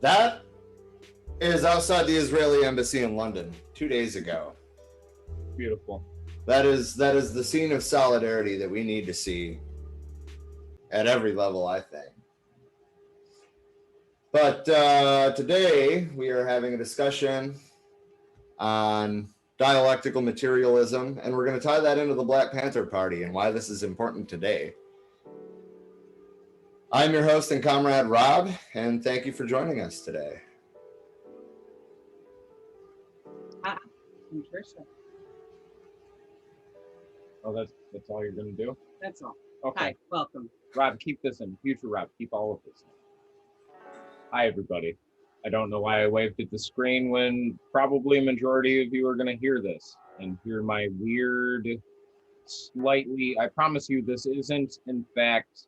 That is outside the Israeli embassy in London 2 days ago. Beautiful. That is the scene of solidarity that we need to see at every level, I think. But today we are having a discussion on dialectical materialism, and we're going to tie that into the Black Panther Party and why this is important today. I'm your host and comrade, Rob, and thank you for joining us today. Hi, I'm Trisha. Oh, that's all you're going to do? That's all. Okay. Hi, welcome. Rob, keep this in. Future Rob, keep all of this in. Hi, everybody. I don't know why I waved at the screen when probably a majority of you are going to hear this and hear my weird, slightly, I promise you this isn't, in fact,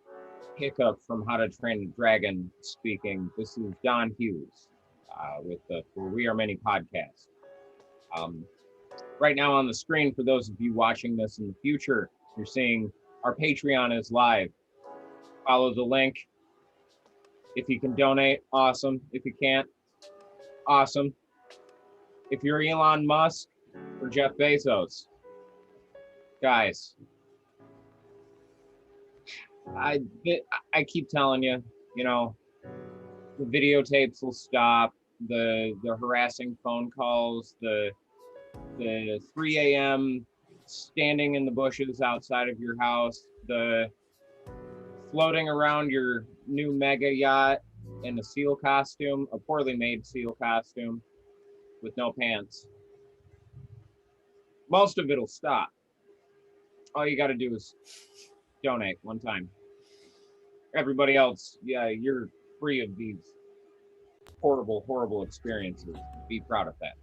hiccup from How to Train a Dragon speaking. This is Don Hughes with the For We Are Many podcast. Right now on the screen, for those of you watching this in the future, you're seeing our Patreon is live. Follow the link. If you can donate, awesome. If you can't, awesome. If you're Elon Musk or Jeff Bezos, guys, I keep telling you, the videotapes will stop, the harassing phone calls, the 3 a.m. standing in the bushes outside of your house, the floating around your new mega yacht in a seal costume, a poorly made seal costume with no pants. Most of it'll stop. All you got to do is donate one time. Everybody else, yeah, you're free of these horrible, horrible experiences. Be proud of that.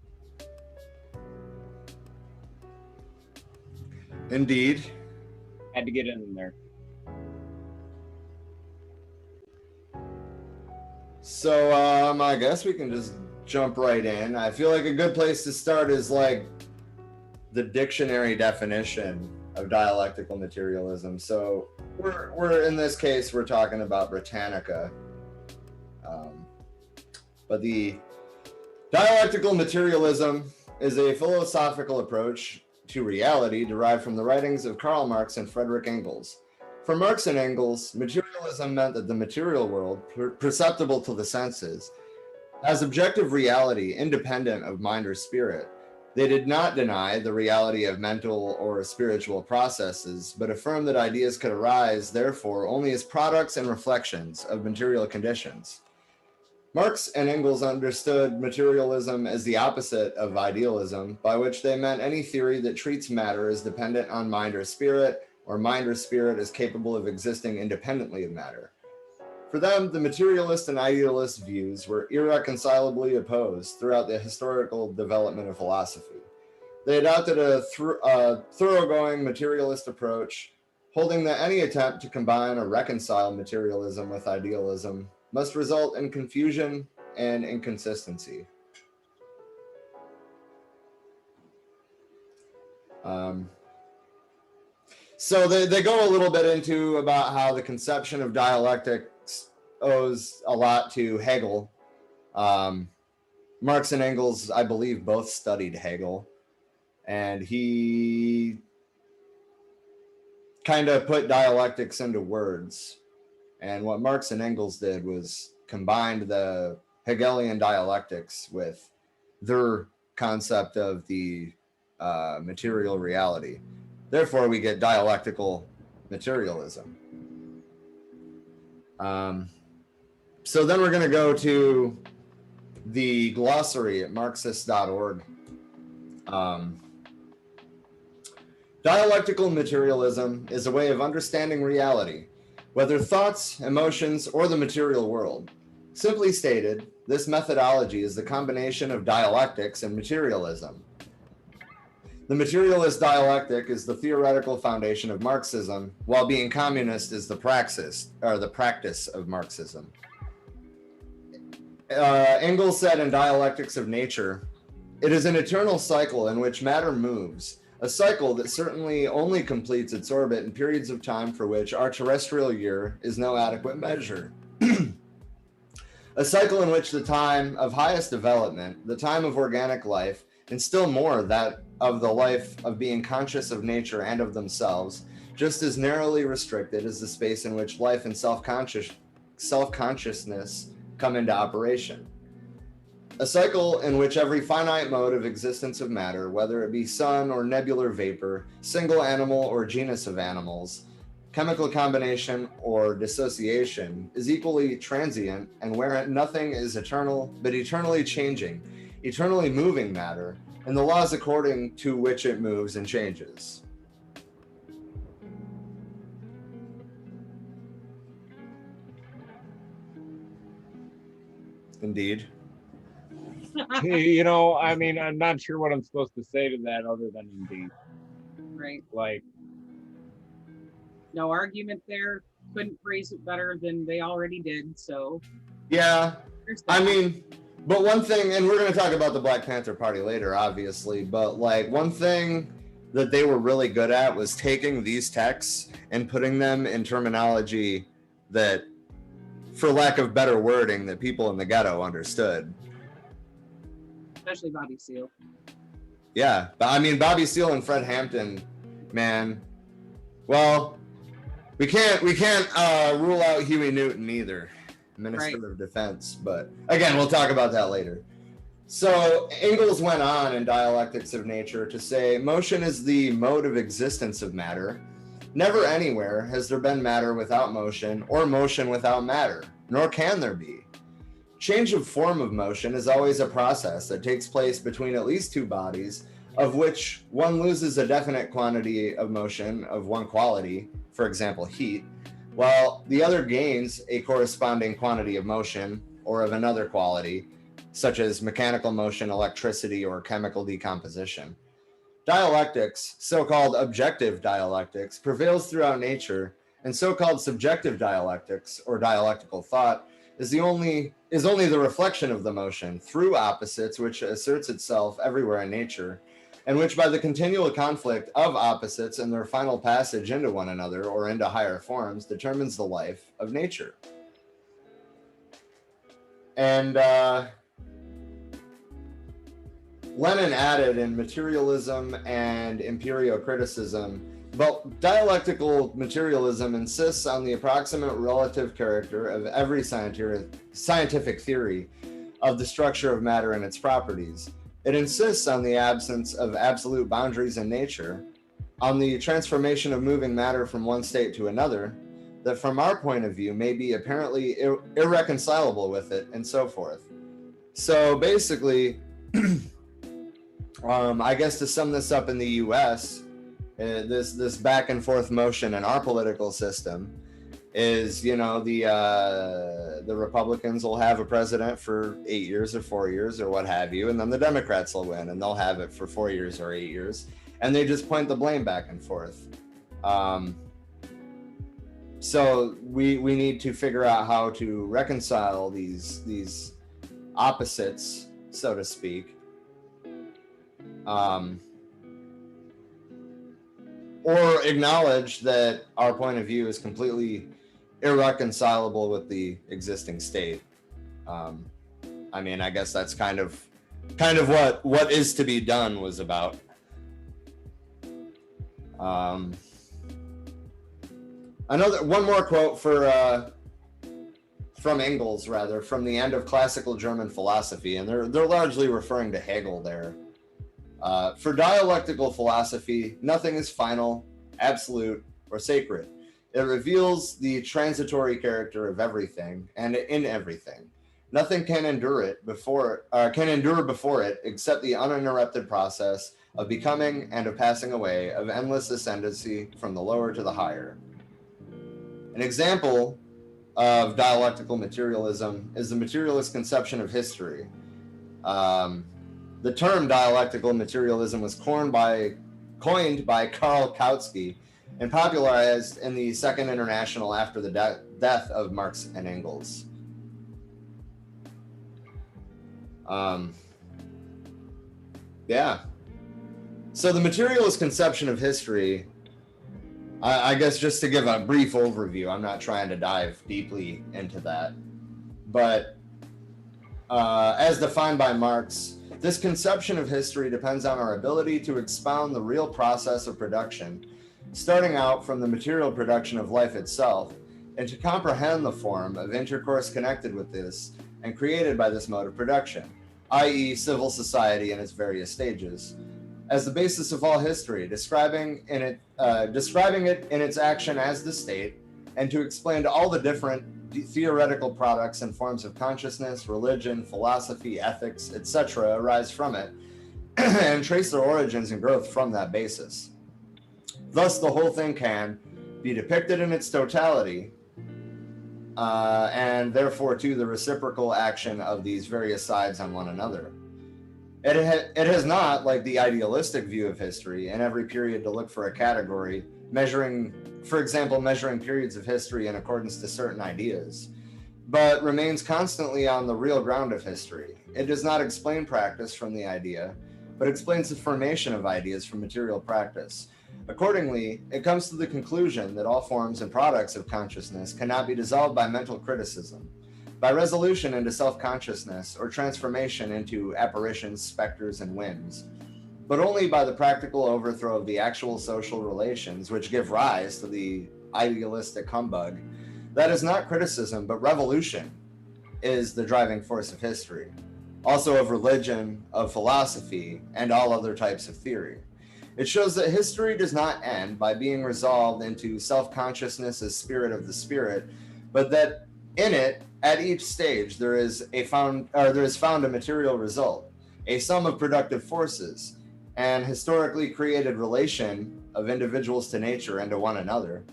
Indeed. Had to get in there. So I guess we can just jump right in. I feel like a good place to start is like the dictionary definition of dialectical materialism. So we're in this case we're talking about Britannica, but the dialectical materialism is a philosophical approach to reality derived from the writings of Karl Marx and Friedrich Engels. For Marx and Engels, materialism meant that the material world, perceptible to the senses, has objective reality independent of mind or spirit. They did not deny the reality of mental or spiritual processes, but affirmed that ideas could arise, therefore, only as products and reflections of material conditions. Marx and Engels understood materialism as the opposite of idealism, by which they meant any theory that treats matter as dependent on mind or spirit, or mind or spirit is capable of existing independently of matter. For them, the materialist and idealist views were irreconcilably opposed throughout the historical development of philosophy. They adopted a thoroughgoing materialist approach, holding that any attempt to combine or reconcile materialism with idealism must result in confusion and inconsistency. So they go a little bit into about how the conception of dialectics owes a lot to Hegel. Marx and Engels, I believe, both studied Hegel, and he kind of put dialectics into words. And what Marx and Engels did was combined the Hegelian dialectics with their concept of the material reality. Therefore, we get dialectical materialism. So then we're going to go to the glossary at Marxist.org. Dialectical materialism is a way of understanding reality, whether thoughts, emotions, or the material world. Simply stated, this methodology is the combination of dialectics and materialism. The materialist dialectic is the theoretical foundation of Marxism, while being communist is the practice of Marxism. Engels said in Dialectics of Nature, "It is an eternal cycle in which matter moves, a cycle that certainly only completes its orbit in periods of time for which our terrestrial year is no adequate measure. A cycle in which the time of highest development, the time of organic life, and still more that of the life of being conscious of nature and of themselves, just as narrowly restricted as the space in which life and self-consciousness come into operation. A cycle in which every finite mode of existence of matter, whether it be sun or nebular vapor, single animal or genus of animals, chemical combination or dissociation, is equally transient, and wherein nothing is eternal but eternally changing, eternally moving matter, and the laws according to which it moves and changes. Indeed. You know, I mean, I'm not sure what I'm supposed to say to that other than indeed. Right. Like, No argument there. Couldn't phrase it better than they already did. So Yeah, there's that. I mean, but one thing, and we're going to talk about the Black Panther Party later, obviously, but like one thing that they were really good at was taking these texts and putting them in terminology that, for lack of better wording, that people in the ghetto understood. Especially Bobby Seale. Yeah, but I mean, Bobby Seale and Fred Hampton, man. Well, we can't rule out Huey Newton either, Minister of Defense. But again, we'll talk about that later. So Engels went on in Dialectics of Nature to say, motion is the mode of existence of matter. Never anywhere has there been matter without motion or motion without matter, nor can there be. Change of form of motion is always a process that takes place between at least two bodies, of which one loses a definite quantity of motion of one quality, for example, heat, while the other gains a corresponding quantity of motion or of another quality, such as mechanical motion, electricity, or chemical decomposition. Dialectics, so-called objective dialectics, prevails throughout nature, and so-called subjective dialectics, or dialectical thought, is only the reflection of the motion through opposites, which asserts itself everywhere in nature, and which by the continual conflict of opposites and their final passage into one another or into higher forms determines the life of nature. And Lenin added in Materialism and Empirio-Criticism, but dialectical materialism insists on the approximate relative character of every scientific theory of the structure of matter and its properties. It insists on the absence of absolute boundaries in nature, on the transformation of moving matter from one state to another, that from our point of view may be apparently irreconcilable with it, and so forth. So basically, I guess to sum this up in the US, this back and forth motion in our political system is, you know, the Republicans will have a president for 8 years or 4 years or what have you, and then the Democrats will win and they'll have it for 4 years or 8 years, and they just point the blame back and forth. So we need to figure out how to reconcile these opposites, so to speak. Or acknowledge that our point of view is completely irreconcilable with the existing state. I mean, I guess that's kind of what is to be done was about. One more quote from Engels, rather, from the end of classical German philosophy, and they're largely referring to Hegel there. For dialectical philosophy, nothing is final, absolute, or sacred. It reveals the transitory character of everything and in everything. Nothing can endure before it except the uninterrupted process of becoming and of passing away, of endless ascendancy from the lower to the higher. An example of dialectical materialism is the materialist conception of history. The term dialectical materialism was coined by Karl Kautsky and popularized in the Second International after the death of Marx and Engels. Yeah. So the materialist conception of history, I guess just to give a brief overview, I'm not trying to dive deeply into that, but As defined by Marx, this conception of history depends on our ability to expound the real process of production, starting out from the material production of life itself, and to comprehend the form of intercourse connected with this and created by this mode of production, i.e., civil society in its various stages, as the basis of all history, describing it in its action as the state, and to explain all the different theoretical products and forms of consciousness, religion, philosophy, ethics, etc. arise from it, and trace their origins and growth from that basis. Thus, the whole thing can be depicted in its totality, and therefore, too, the reciprocal action of these various sides on one another. It has not, like the idealistic view of history, in every period to look for a category, for example, measuring periods of history in accordance to certain ideas, but remains constantly on the real ground of history. It does not explain practice from the idea, but explains the formation of ideas from material practice. Accordingly, it comes to the conclusion that all forms and products of consciousness cannot be dissolved by mental criticism, by resolution into self-consciousness, or transformation into apparitions, specters, and whims, but only by the practical overthrow of the actual social relations which give rise to the idealistic humbug. That is not criticism, but revolution is the driving force of history, also of religion, of philosophy, and all other types of theory. It shows that history does not end by being resolved into self-consciousness as spirit of the spirit, but that in it, at each stage, there is found a material result, a sum of productive forces, and historically created relation of individuals to nature and to one another,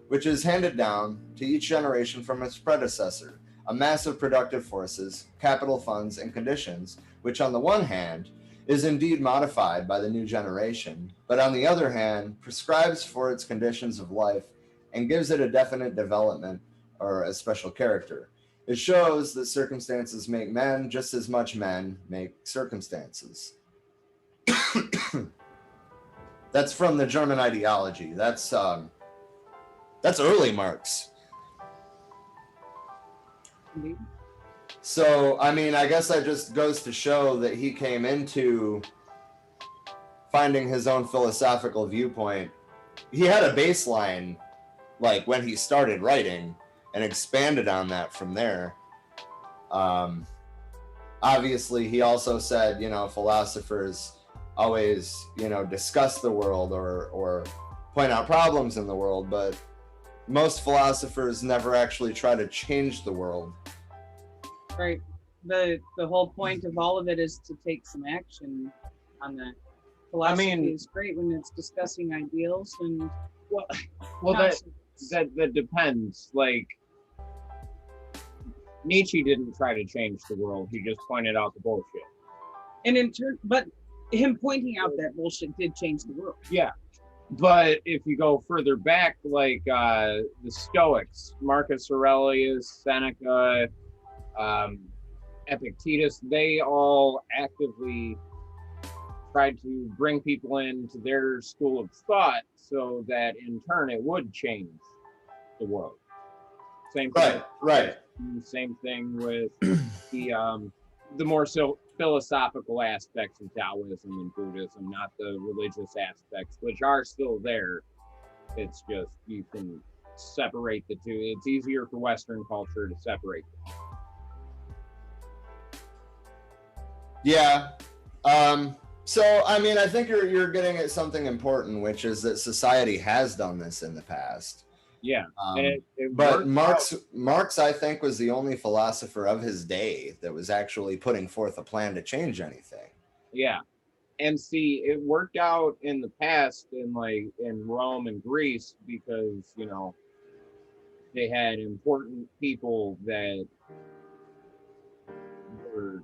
which is handed down to each generation from its predecessor, a mass of productive forces, capital funds, and conditions, which on the one hand is indeed modified by the new generation, but on the other hand prescribes for its conditions of life and gives it a definite development or a special character. It shows that circumstances make men just as much men make circumstances. That's from the German ideology. That's early Marx. Indeed. So, I mean, I guess that just goes to show that he came into finding his own philosophical viewpoint. He had a baseline, like when he started writing, and expanded on that from there. Obviously, he also said, philosophers always, discuss the world or point out problems in the world, but most philosophers never actually try to change the world. Right. The whole point of all of it is to take some action on that. Philosophy is great when it's discussing ideals and that depends. Like, Nietzsche didn't try to change the world. He just pointed out the bullshit. And in turn, but him pointing out that bullshit did change the world. Yeah. But if you go further back, like the Stoics, Marcus Aurelius, Seneca, Epictetus, they all actively tried to bring people into their school of thought so that in turn it would change the world. Same thing. Right. Same thing with the more philosophical aspects of Taoism and Buddhism, not the religious aspects, which are still there. It's just you can separate the two. It's easier for Western culture to separate them. Yeah. So, I mean, I think you're getting at something important, which is that society has done this in the past. Yeah. But Marx, I think, was the only philosopher of his day that was actually putting forth a plan to change anything. Yeah. And see, it worked out in the past in Rome and Greece because, they had important people that were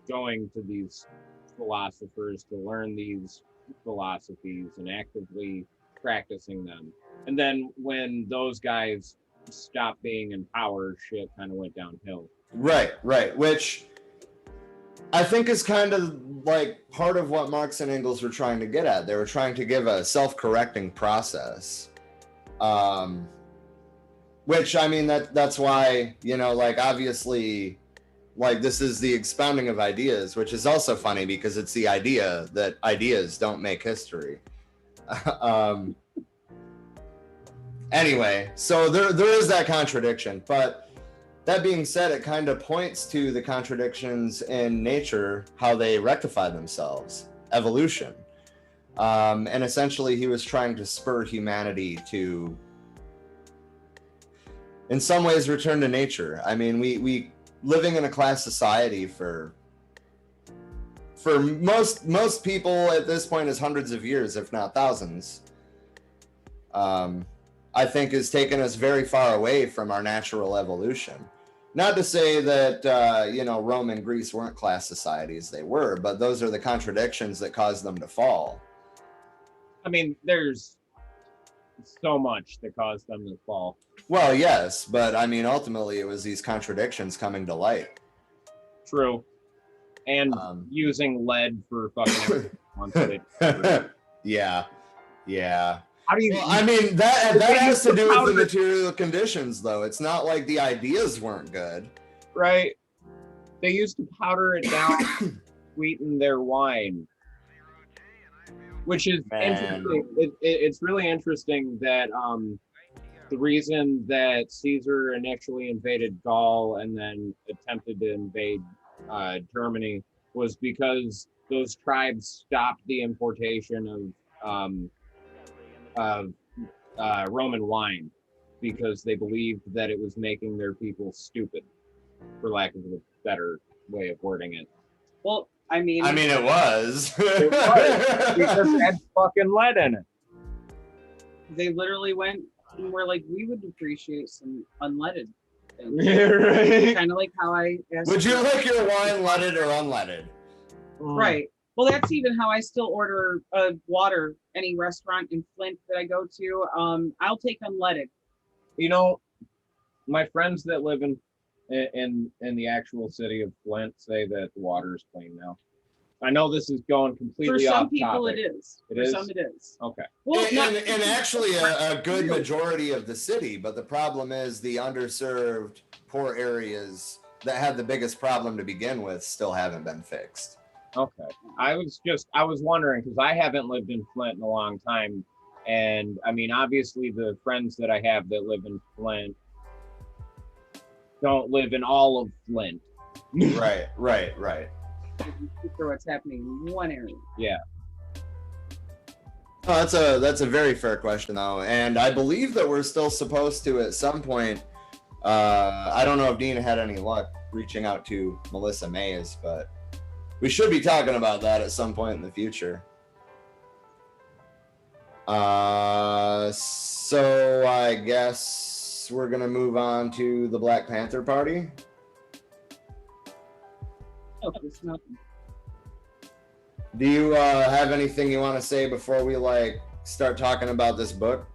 going to these philosophers to learn these philosophies and actively practicing them. And then when those guys stopped being in power, shit kind of went downhill. Right. Which I think is kind of like part of what Marx and Engels were trying to get at. They were trying to give a self-correcting process. Which, I mean, that's why, obviously, like this is the expounding of ideas, which is also funny because it's the idea that ideas don't make history. Anyway, so there is that contradiction, but that being said, it kind of points to the contradictions in nature, how they rectify themselves, evolution. And essentially he was trying to spur humanity to, in some ways, return to nature. I mean, we living in a class society for most people at this point is hundreds of years, if not thousands. I think has taken us very far away from our natural evolution. Not to say that, Rome and Greece weren't class societies, they were, but those are the contradictions that caused them to fall. I mean, there's so much that caused them to fall. Well, yes, but I mean, ultimately it was these contradictions coming to light. True. And using lead for fucking Yeah. How do you? Well, I mean, that has to do with the material conditions, though. It's not like the ideas weren't good. Right. They used to powder it down, sweeten their wine, which is interesting. It's really interesting that the reason that Caesar initially invaded Gaul and then attempted to invade Germany was because those tribes stopped the importation of Roman wine because they believed that it was making their people stupid, for lack of a better way of wording it. Well, I mean it was. It was because it had fucking lead in it. They literally went and were like, we would appreciate some unleaded things. Yeah, right. Kind of like how I asked. Would you like your wine leaded or unleaded? Right. Well, that's even how I still order water. Any restaurant in Flint that I go to, I'll take unleaded. You know, my friends that live in the actual city of Flint say that the water is clean now. I know this is going completely off topic. For some people, it is. For some, it is. Okay. Well, and actually a good majority of the city, but the problem is the underserved, poor areas that had the biggest problem to begin with still haven't been fixed. Okay. I was wondering because I haven't lived in Flint in a long time. And I mean, obviously the friends that I have that live in Flint don't live in all of Flint. Right. For what's happening in one area. Yeah. Oh, that's a very fair question though. And I believe that we're still supposed to at some point, I don't know if Dean had any luck reaching out to Melissa Mays, but we should be talking about that at some point in the future. So I guess we're gonna move on to the Black Panther Party. Oh, it's nothing. Do you have anything you want to say before we start talking about this book?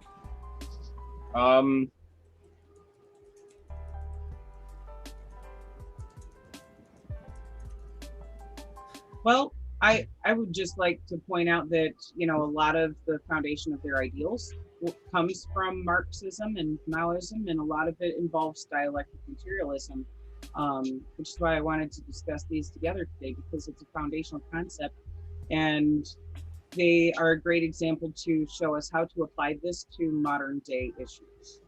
Well, I would just like to point out that, a lot of the foundation of their ideals comes from Marxism and Maoism, and a lot of it involves dialectical materialism, which is why I wanted to discuss these together today, because it's a foundational concept, and they are a great example to show us how to apply this to modern day issues.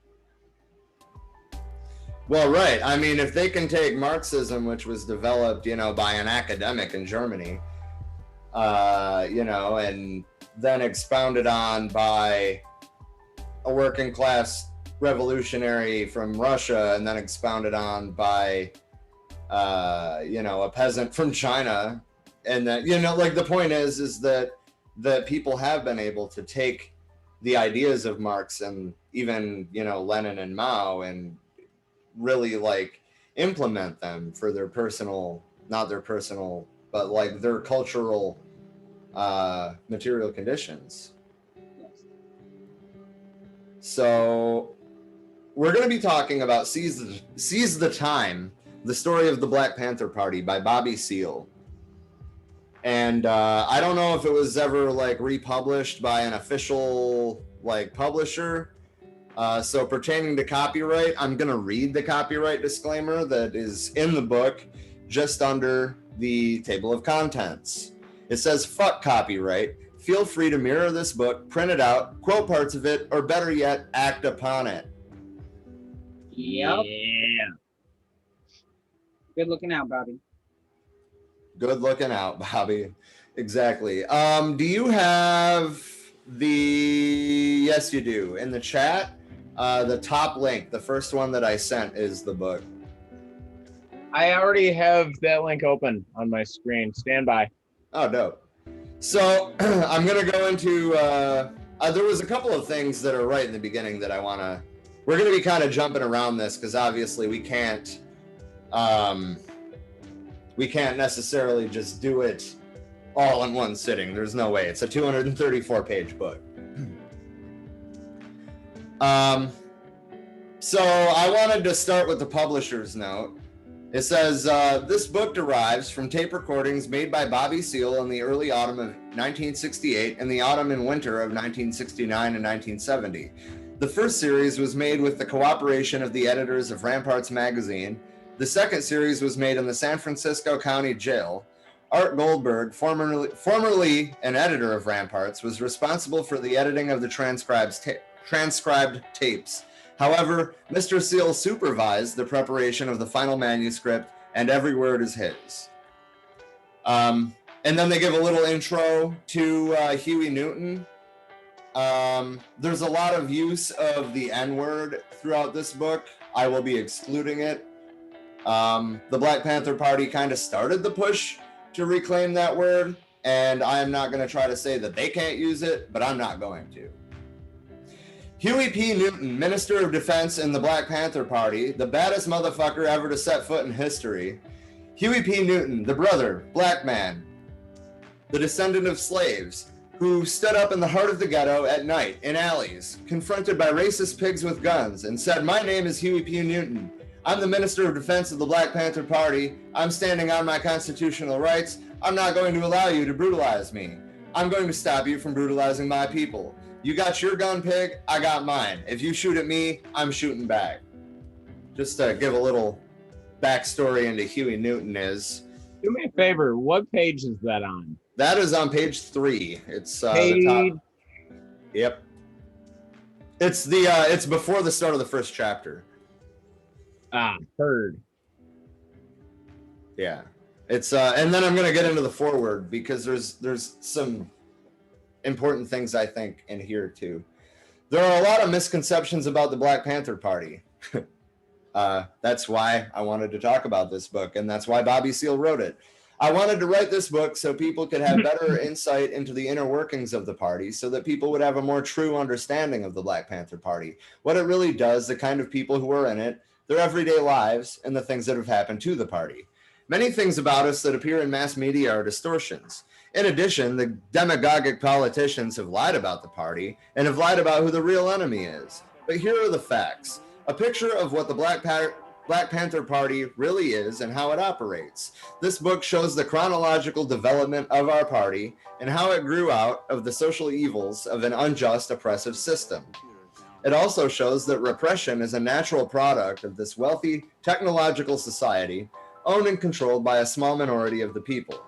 Well, right. I mean, if they can take Marxism, which was developed, by an academic in Germany, and then expounded on by a working class revolutionary from Russia, and then expounded on by, a peasant from China. And that, the point is that people have been able to take the ideas of Marx and even, Lenin and Mao and really implement them for their personal, not their personal, but their cultural material conditions. So we're going to be talking about Seize the Time, the story of the Black Panther Party by Bobby Seale. And I don't know if it was ever republished by an official publisher. So pertaining to copyright, I'm going to read the copyright disclaimer that is in the book, just under the table of contents. It says, fuck copyright. Feel free to mirror this book, print it out, quote parts of it, or better yet, act upon it. Yep. Yeah. Good looking out, Bobby. Good looking out, Bobby. Exactly. Do you have yes, you do. In the chat, the top link, the first one that I sent is the book. I already have that link open on my screen. Stand by. Oh, dope. So I'm going to go into, there was a couple of things that are right in the beginning that we're going to be kind of jumping around this because obviously we can't necessarily just do it all in one sitting. There's no way. It's a 234-page book. So I wanted to start with the publisher's note. It says, this book derives from tape recordings made by Bobby Seale in the early autumn of 1968 and the autumn and winter of 1969 and 1970. The first series was made with the cooperation of the editors of Ramparts magazine. The second series was made in the San Francisco County Jail. Art Goldberg, formerly an editor of Ramparts, was responsible for the editing of the transcribed tapes. However, Mr. Seale supervised the preparation of the final manuscript, and every word is his. And then they give a little intro to Huey Newton. There's a lot of use of the N-word throughout this book. I will be excluding it. The Black Panther Party kind of started the push to reclaim that word, and I am not going to try to say that they can't use it, but I'm not going to. Huey P. Newton, Minister of Defense in the Black Panther Party, the baddest motherfucker ever to set foot in history. Huey P. Newton, the brother, black man, the descendant of slaves, who stood up in the heart of the ghetto at night in alleys, confronted by racist pigs with guns, and said, "My name is Huey P. Newton. I'm the Minister of Defense of the Black Panther Party. I'm standing on my constitutional rights. I'm not going to allow you to brutalize me. I'm going to stop you from brutalizing my people. You got your gun, pig. I got mine. If you shoot at me, I'm shooting back." Just to give a little backstory into Huey Newton is. Do me a favor. What page is that on? That is on page 3. It's page... the top. Yep. It's before the start of the first chapter. Heard. Yeah. It's and then I'm gonna get into the foreword because there's some important things I think in here too. There are a lot of misconceptions about the Black Panther Party. That's why I wanted to talk about this book, and that's why Bobby Seale wrote it. I wanted to write this book so people could have better insight into the inner workings of the party, so that people would have a more true understanding of the Black Panther Party, what it really does, the kind of people who are in it, their everyday lives, and the things that have happened to the party. Many things about us that appear in mass media are distortions. In addition, the demagogic politicians have lied about the party and have lied about who the real enemy is. But here are the facts. A picture of what the Black Panther Party really is and how it operates. This book shows the chronological development of our party and how it grew out of the social evils of an unjust, oppressive system. It also shows that repression is a natural product of this wealthy, technological society owned and controlled by a small minority of the people.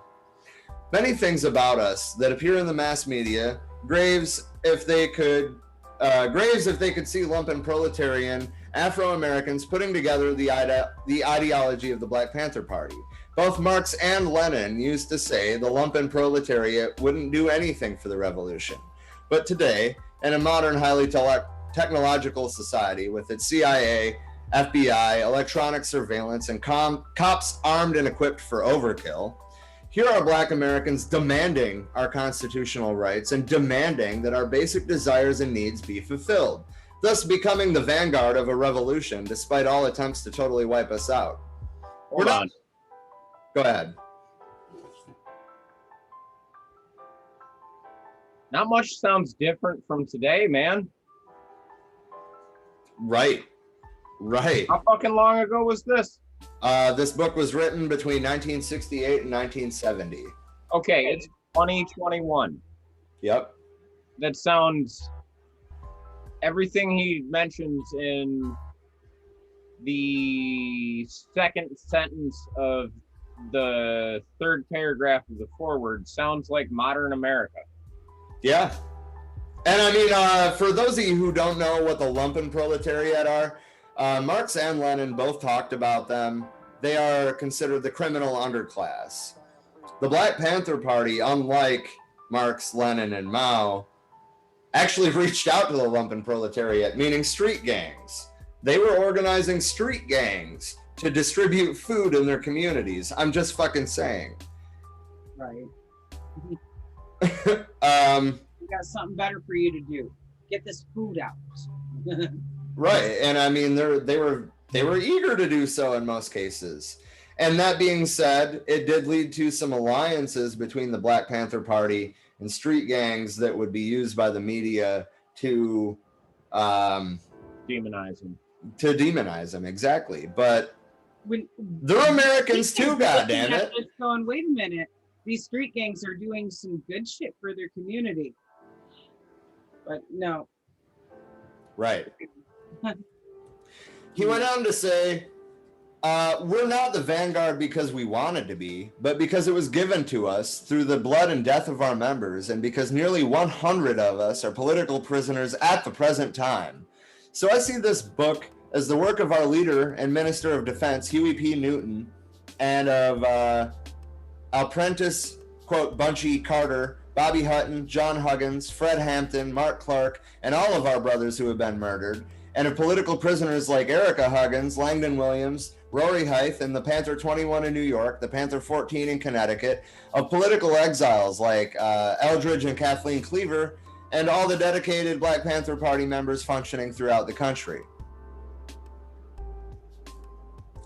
Many things about us that appear in the mass media, graves if they could see lumpen proletarian Afro-Americans putting together the ideology of the Black Panther Party. Both Marx and Lenin used to say the lumpen proletariat wouldn't do anything for the revolution. But today, in a modern, highly technological society with its CIA, FBI, electronic surveillance, and cops armed and equipped for overkill, here are Black Americans demanding our constitutional rights and demanding that our basic desires and needs be fulfilled, thus becoming the vanguard of a revolution despite all attempts to totally wipe us out. Hold on. Go ahead. Not much sounds different from today, man. Right. How fucking long ago was this? This book was written between 1968 and 1970. Okay, it's 2021. Yep. That sounds... Everything he mentions in the second sentence of the third paragraph of the foreword sounds like modern America. Yeah. And I mean, for those of you who don't know what the lumpen proletariat are, Marx and Lenin both talked about them. They are considered the criminal underclass. The Black Panther Party, unlike Marx, Lenin, and Mao, actually reached out to the lumpen proletariat, meaning street gangs. They were organizing street gangs to distribute food in their communities. I'm just fucking saying. Right. We got something better for you to do. Get this food out. Right, and I mean they were eager to do so in most cases. And that being said, it did lead to some alliances between the Black Panther Party and street gangs that would be used by the media to Demonize them. To demonize them, exactly. But When they're Americans too, goddammit. Going, wait a minute. These street gangs are doing some good shit for their community. But no. Right. He went on to say, we're not the vanguard because we wanted to be, but because it was given to us through the blood and death of our members, and because nearly 100 of us are political prisoners at the present time. So I see this book as the work of our leader and Minister of Defense, Huey P. Newton, and of Apprentice, quote, Bunchy Carter, Bobby Hutton, John Huggins, Fred Hampton, Mark Clark, and all of our brothers who have been murdered, and of political prisoners like Erica Huggins, Langdon Williams, Rory Hythe, and the Panther 21 in New York, the Panther 14 in Connecticut, of political exiles like Eldridge and Kathleen Cleaver, and all the dedicated Black Panther Party members functioning throughout the country.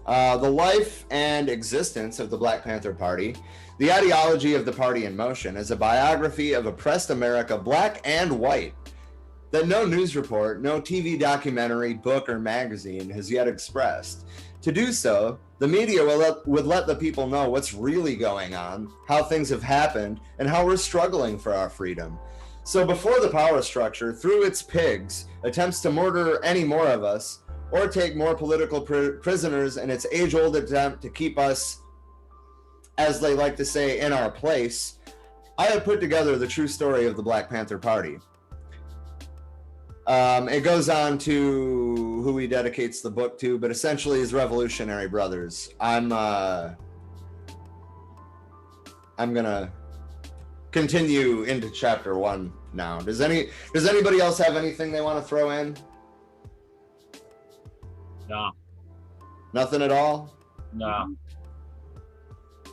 The life and existence of the Black Panther Party, the ideology of the party in motion, is a biography of oppressed America, black and white, that no news report, no TV documentary, book, or magazine has yet expressed. To do so, the media would let the people know what's really going on, how things have happened, and how we're struggling for our freedom. So before the power structure, through its pigs, attempts to murder any more of us, or take more political prisoners in its age-old attempt to keep us, as they like to say, in our place, I have put together the true story of the Black Panther Party. It goes on to who he dedicates the book to, but essentially his revolutionary brothers. I'm gonna continue into chapter 1 now. Does anybody else have anything they want to throw in? No. Nothing at all? No.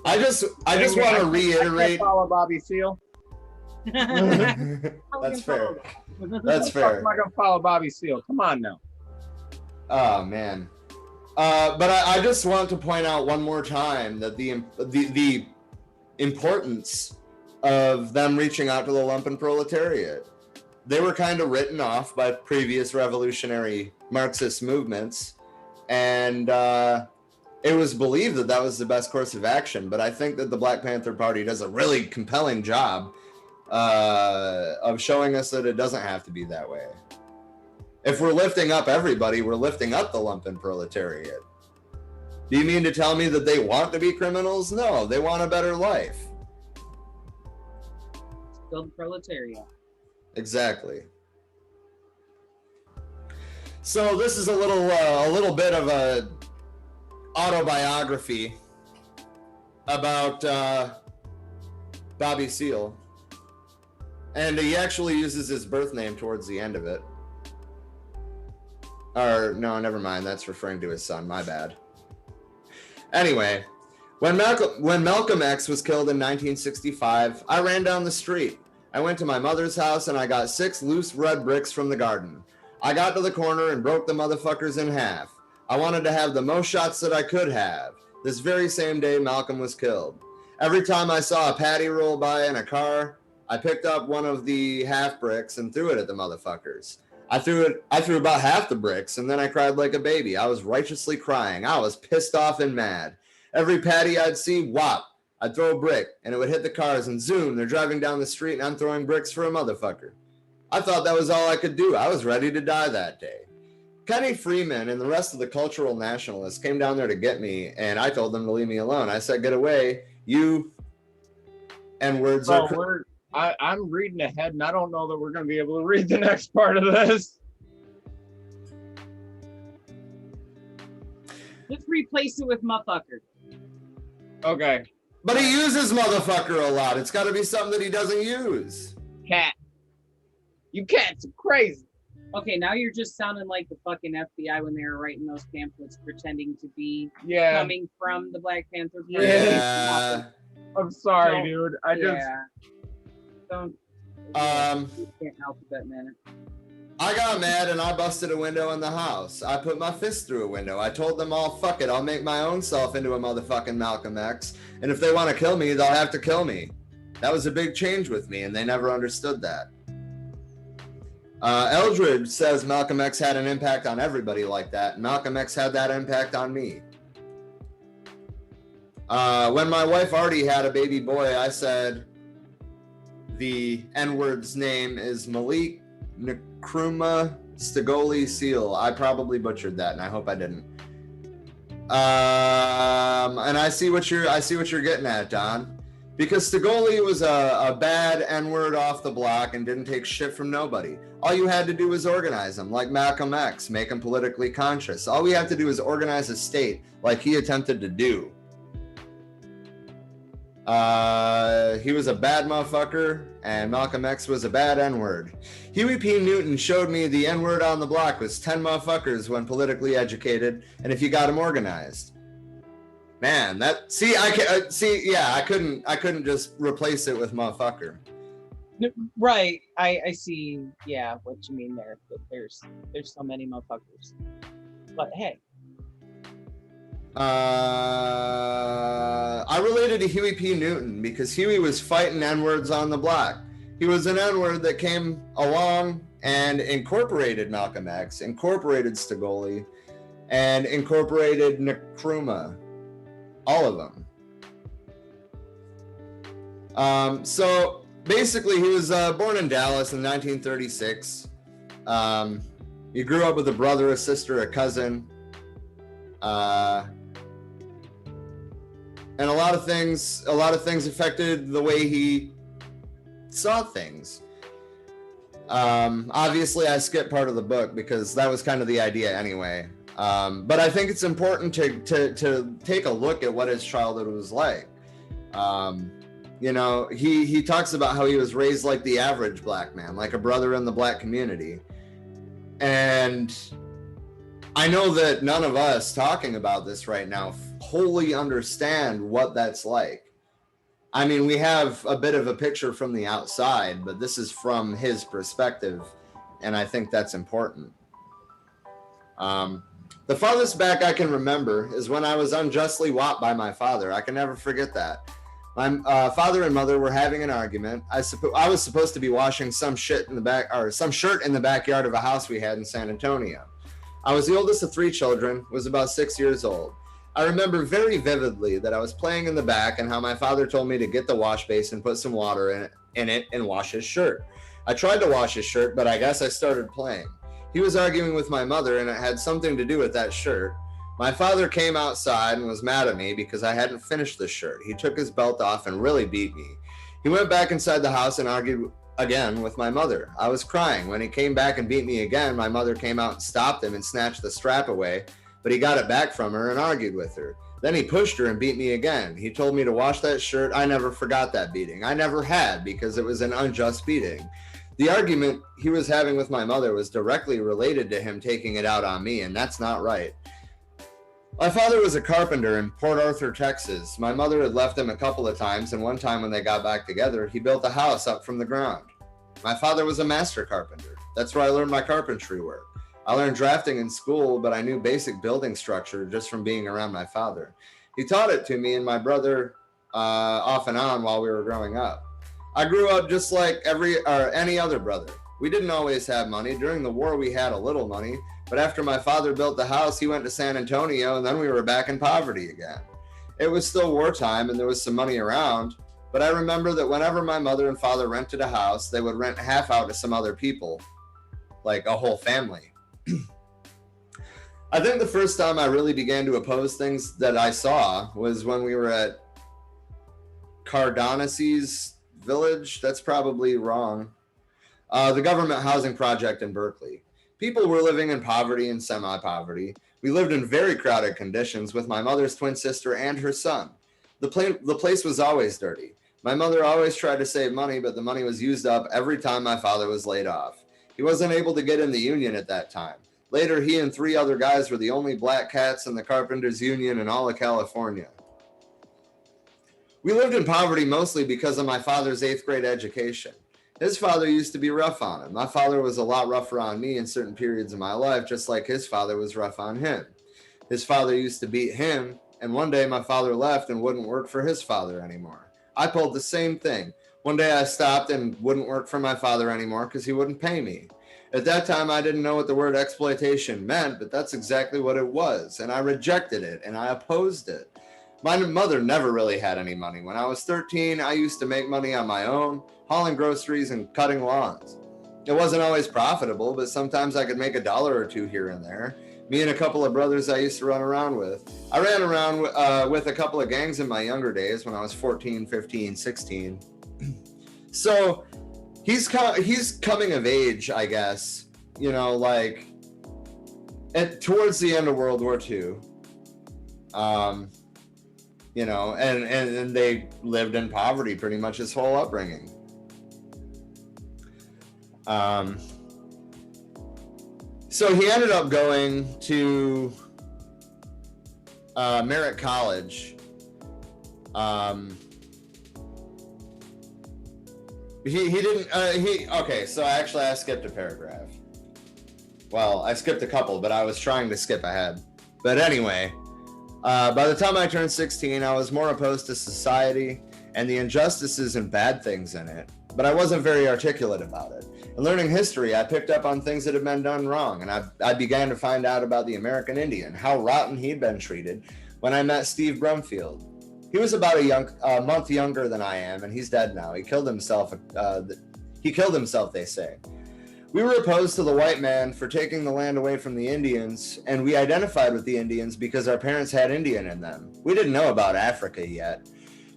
I just want to reiterate. Follow Bobby Seale. That's fair. That's fair. I'm not gonna follow Bobby Seale. Come on now. Oh man. But I just want to point out one more time that the importance of them reaching out to the lumpen proletariat. They were kind of written off by previous revolutionary Marxist movements, and it was believed that that was the best course of action. But I think that the Black Panther Party does a really compelling job of showing us that it doesn't have to be that way. If we're lifting up everybody, we're lifting up the lumpen proletariat. Do you mean to tell me that they want to be criminals? No, they want a better life. Still the proletariat. Exactly. So this is a little bit of a autobiography about Bobby Seale. And he actually uses his birth name towards the end of it. Or, no, never mind. That's referring to his son. My bad. Anyway, when Malcolm X was killed in 1965, I ran down the street. I went to my mother's house and I got 6 loose red bricks from the garden. I got to the corner and broke the motherfuckers in half. I wanted to have the most shots that I could have. This very same day Malcolm was killed. Every time I saw a patty roll by in a car, I picked up one of the half bricks and threw it at the motherfuckers. I threw about half the bricks, and then I cried like a baby. I was righteously crying. I was pissed off and mad. Every patty I'd see, whop, I'd throw a brick, and it would hit the cars, and zoom, they're driving down the street, and I'm throwing bricks for a motherfucker. I thought that was all I could do. I was ready to die that day. Kenny Freeman and the rest of the cultural nationalists came down there to get me, and I told them to leave me alone. I said, get away, you N-words are... I'm reading ahead, and I don't know that we're going to be able to read the next part of this. Just replace it with motherfucker. Okay. But he uses motherfucker a lot. It's got to be something that he doesn't use. Cat. You cats are crazy. Okay, now you're just sounding like the fucking FBI when they were writing those pamphlets pretending to be coming from the Black Panther Party. Yeah. I'm sorry, dude. Don't. Can't alphabet man. I got mad and I busted a window in the house. I put my fist through a window. I told them all, fuck it, I'll make my own self into a motherfucking Malcolm X. And if they want to kill me, they'll have to kill me. That was a big change with me, and they never understood that. Eldridge says Malcolm X had an impact on everybody like that. Malcolm X had that impact on me. When my wife already had a baby boy, I said the N-word's name is Malik Nkrumah Stigoli Seal. I probably butchered that, and I hope I didn't. And I see what you're getting at, Don. Because Stigoli was a bad N-word off the block and didn't take shit from nobody. All you had to do was organize him, like Malcolm X, make him politically conscious. All we have to do is organize a state, like he attempted to do. He was a bad motherfucker, and Malcolm X was a bad N-word. Huey P. Newton showed me the N-word on the block was 10 motherfuckers when politically educated, and if you got them organized. Man, I couldn't just replace it with motherfucker. Right, I see, what you mean there. But there's so many motherfuckers. But hey. I related to Huey P. Newton because Huey was fighting N-words on the block. He was an N-word that came along and incorporated Malcolm X, incorporated Stigoli, and incorporated Nkrumah. All of them. So basically, he was born in Dallas in 1936. He grew up with a brother, a sister, a cousin. And a lot of things affected the way he saw things. Obviously, I skipped part of the book because that was kind of the idea anyway. But I think it's important to take a look at what his childhood was like. He talks about how he was raised like the average black man, like a brother in the black community. And I know that none of us talking about this right now wholly understand what that's like. I mean, we have a bit of a picture from the outside, but this is from his perspective, and I think that's important. The farthest back I can remember is when I was unjustly whopped by my father. I can never forget that. My father and mother were having an argument. I was supposed to be washing some shirt in the backyard of a house we had in San Antonio. I was the oldest of 3 children, was about 6 years old. I remember very vividly that I was playing in the back and how my father told me to get the wash basin, put some water in it, and wash his shirt. I tried to wash his shirt, but I guess I started playing. He was arguing with my mother, and it had something to do with that shirt. My father came outside and was mad at me because I hadn't finished the shirt. He took his belt off and really beat me. He went back inside the house and argued again with my mother. I was crying. When he came back and beat me again, my mother came out and stopped him and snatched the strap away, but he got it back from her and argued with her. Then he pushed her and beat me again. He told me to wash that shirt. I never forgot that beating. I never had, because it was an unjust beating. The argument he was having with my mother was directly related to him taking it out on me, and that's not right. My father was a carpenter in Port Arthur, Texas. My mother had left him a couple of times, and one time when they got back together, he built a house up from the ground. My father was a master carpenter. That's where I learned my carpentry work. I learned drafting in school, but I knew basic building structure just from being around my father. He taught it to me and my brother off and on while we were growing up. I grew up just like any other brother. We didn't always have money. During the war, we had a little money, but after my father built the house, he went to San Antonio, and then we were back in poverty again. It was still wartime, and there was some money around, but I remember that whenever my mother and father rented a house, they would rent half out to some other people, like a whole family. I think the first time I really began to oppose things that I saw was when we were at Cardonacy's village. That's probably wrong. The government housing project in Berkeley. People were living in poverty and semi-poverty. We lived in very crowded conditions with my mother's twin sister and her son. The place was always dirty. My mother always tried to save money, but the money was used up every time my father was laid off. He wasn't able to get in the union at that time. Later, he and 3 other guys were the only black cats in the Carpenters Union in all of California. We lived in poverty mostly because of my father's 8th grade education. His father used to be rough on him. My father was a lot rougher on me in certain periods of my life, just like his father was rough on him. His father used to beat him, and one day my father left and wouldn't work for his father anymore. I pulled the same thing. One day I stopped and wouldn't work for my father anymore because he wouldn't pay me. At that time, I didn't know what the word exploitation meant, but that's exactly what it was, and I rejected it, and I opposed it. My mother never really had any money. When I was 13, I used to make money on my own, hauling groceries and cutting lawns. It wasn't always profitable, but sometimes I could make $1 or 2 here and there. Me and a couple of brothers I used to run around with. I ran around with a couple of gangs in my younger days when I was 14, 15, 16. So he's coming of age, I guess, you know, like towards the end of World War II. You know, and they lived in poverty pretty much his whole upbringing. So he ended up going to Merritt College. Okay, so actually I skipped a paragraph. Well, I skipped a couple, but I was trying to skip ahead. But anyway, by the time I turned 16, I was more opposed to society and the injustices and bad things in it, but I wasn't very articulate about it. In learning history, I picked up on things that had been done wrong, and I began to find out about the American Indian, how rotten he'd been treated when I met Steve Brumfield. He was about a month younger than I am, and he's dead now. He killed himself, they say. We were opposed to the white man for taking the land away from the Indians, and we identified with the Indians because our parents had Indian in them. We didn't know about Africa yet.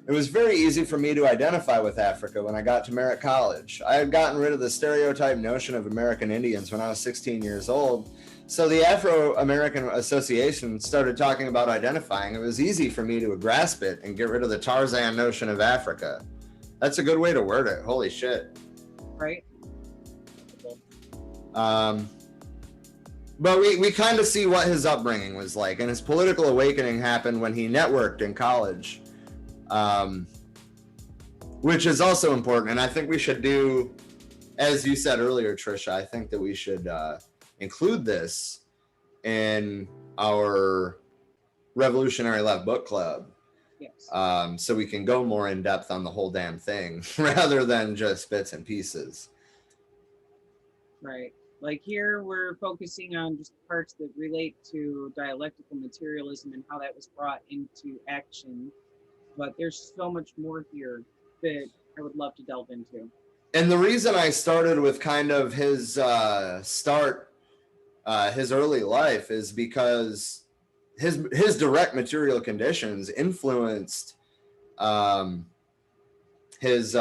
It was very easy for me to identify with Africa when I got to Merritt College. I had gotten rid of the stereotype notion of American Indians when I was 16 years old, so the Afro-American Association started talking about identifying. It was easy for me to grasp it and get rid of the Tarzan notion of Africa. That's a good way to word it. Holy shit. Right. But we kind of see what his upbringing was like, and his political awakening happened when he networked in college, which is also important. And I think we should do, as you said earlier, Trisha, I think that we should include this in our Revolutionary Left Book Club. Yes. So we can go more in depth on the whole damn thing rather than just bits and pieces. Right. Like here, we're focusing on just parts that relate to dialectical materialism and how that was brought into action. But there's so much more here that I would love to delve into. And the reason I started with kind of his his early life is because his direct material conditions influenced his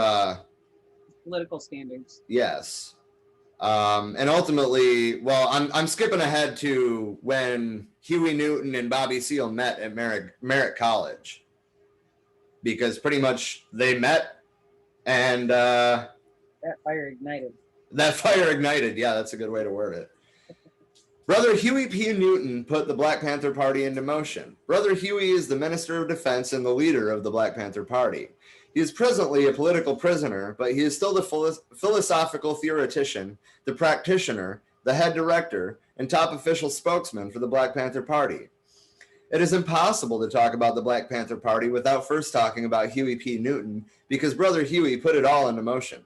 political standings. Yes. And ultimately, well, I'm skipping ahead to when Huey Newton and Bobby Seale met at Merritt College, because pretty much they met and that fire ignited. Yeah, that's a good way to word it. Brother Huey P. Newton put the Black Panther Party into motion. Brother Huey is the Minister of Defense and the leader of the Black Panther Party. He is presently a political prisoner, but he is still the philosophical theoretician, the practitioner, the head director, and top official spokesman for the Black Panther Party. It is impossible to talk about the Black Panther Party without first talking about Huey P. Newton, because Brother Huey put it all into motion.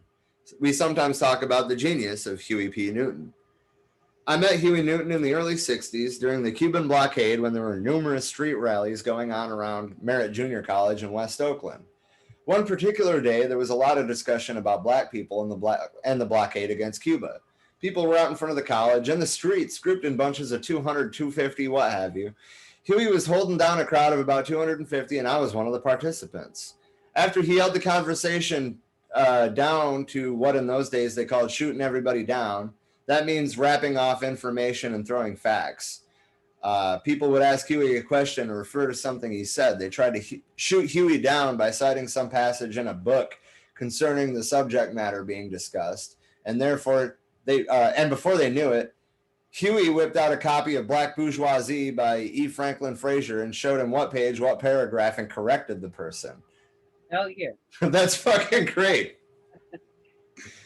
We sometimes talk about the genius of Huey P. Newton. I met Huey Newton in the early 60s during the Cuban blockade, when there were numerous street rallies going on around Merritt Junior College in West Oakland. One particular day, there was a lot of discussion about black people and the blockade against Cuba. People were out in front of the college, in the streets, grouped in bunches of 200, 250, what have you. Huey was holding down a crowd of about 250, and I was one of the participants. After he held the conversation down to what in those days they called shooting everybody down, that means wrapping off information and throwing facts. People would ask Huey a question or refer to something he said. They tried to shoot Huey down by citing some passage in a book concerning the subject matter being discussed, and therefore and before they knew it, Huey whipped out a copy of Black Bourgeoisie by E. Franklin Frazier and showed him what page, what paragraph, and corrected the person. Hell yeah. That's fucking great.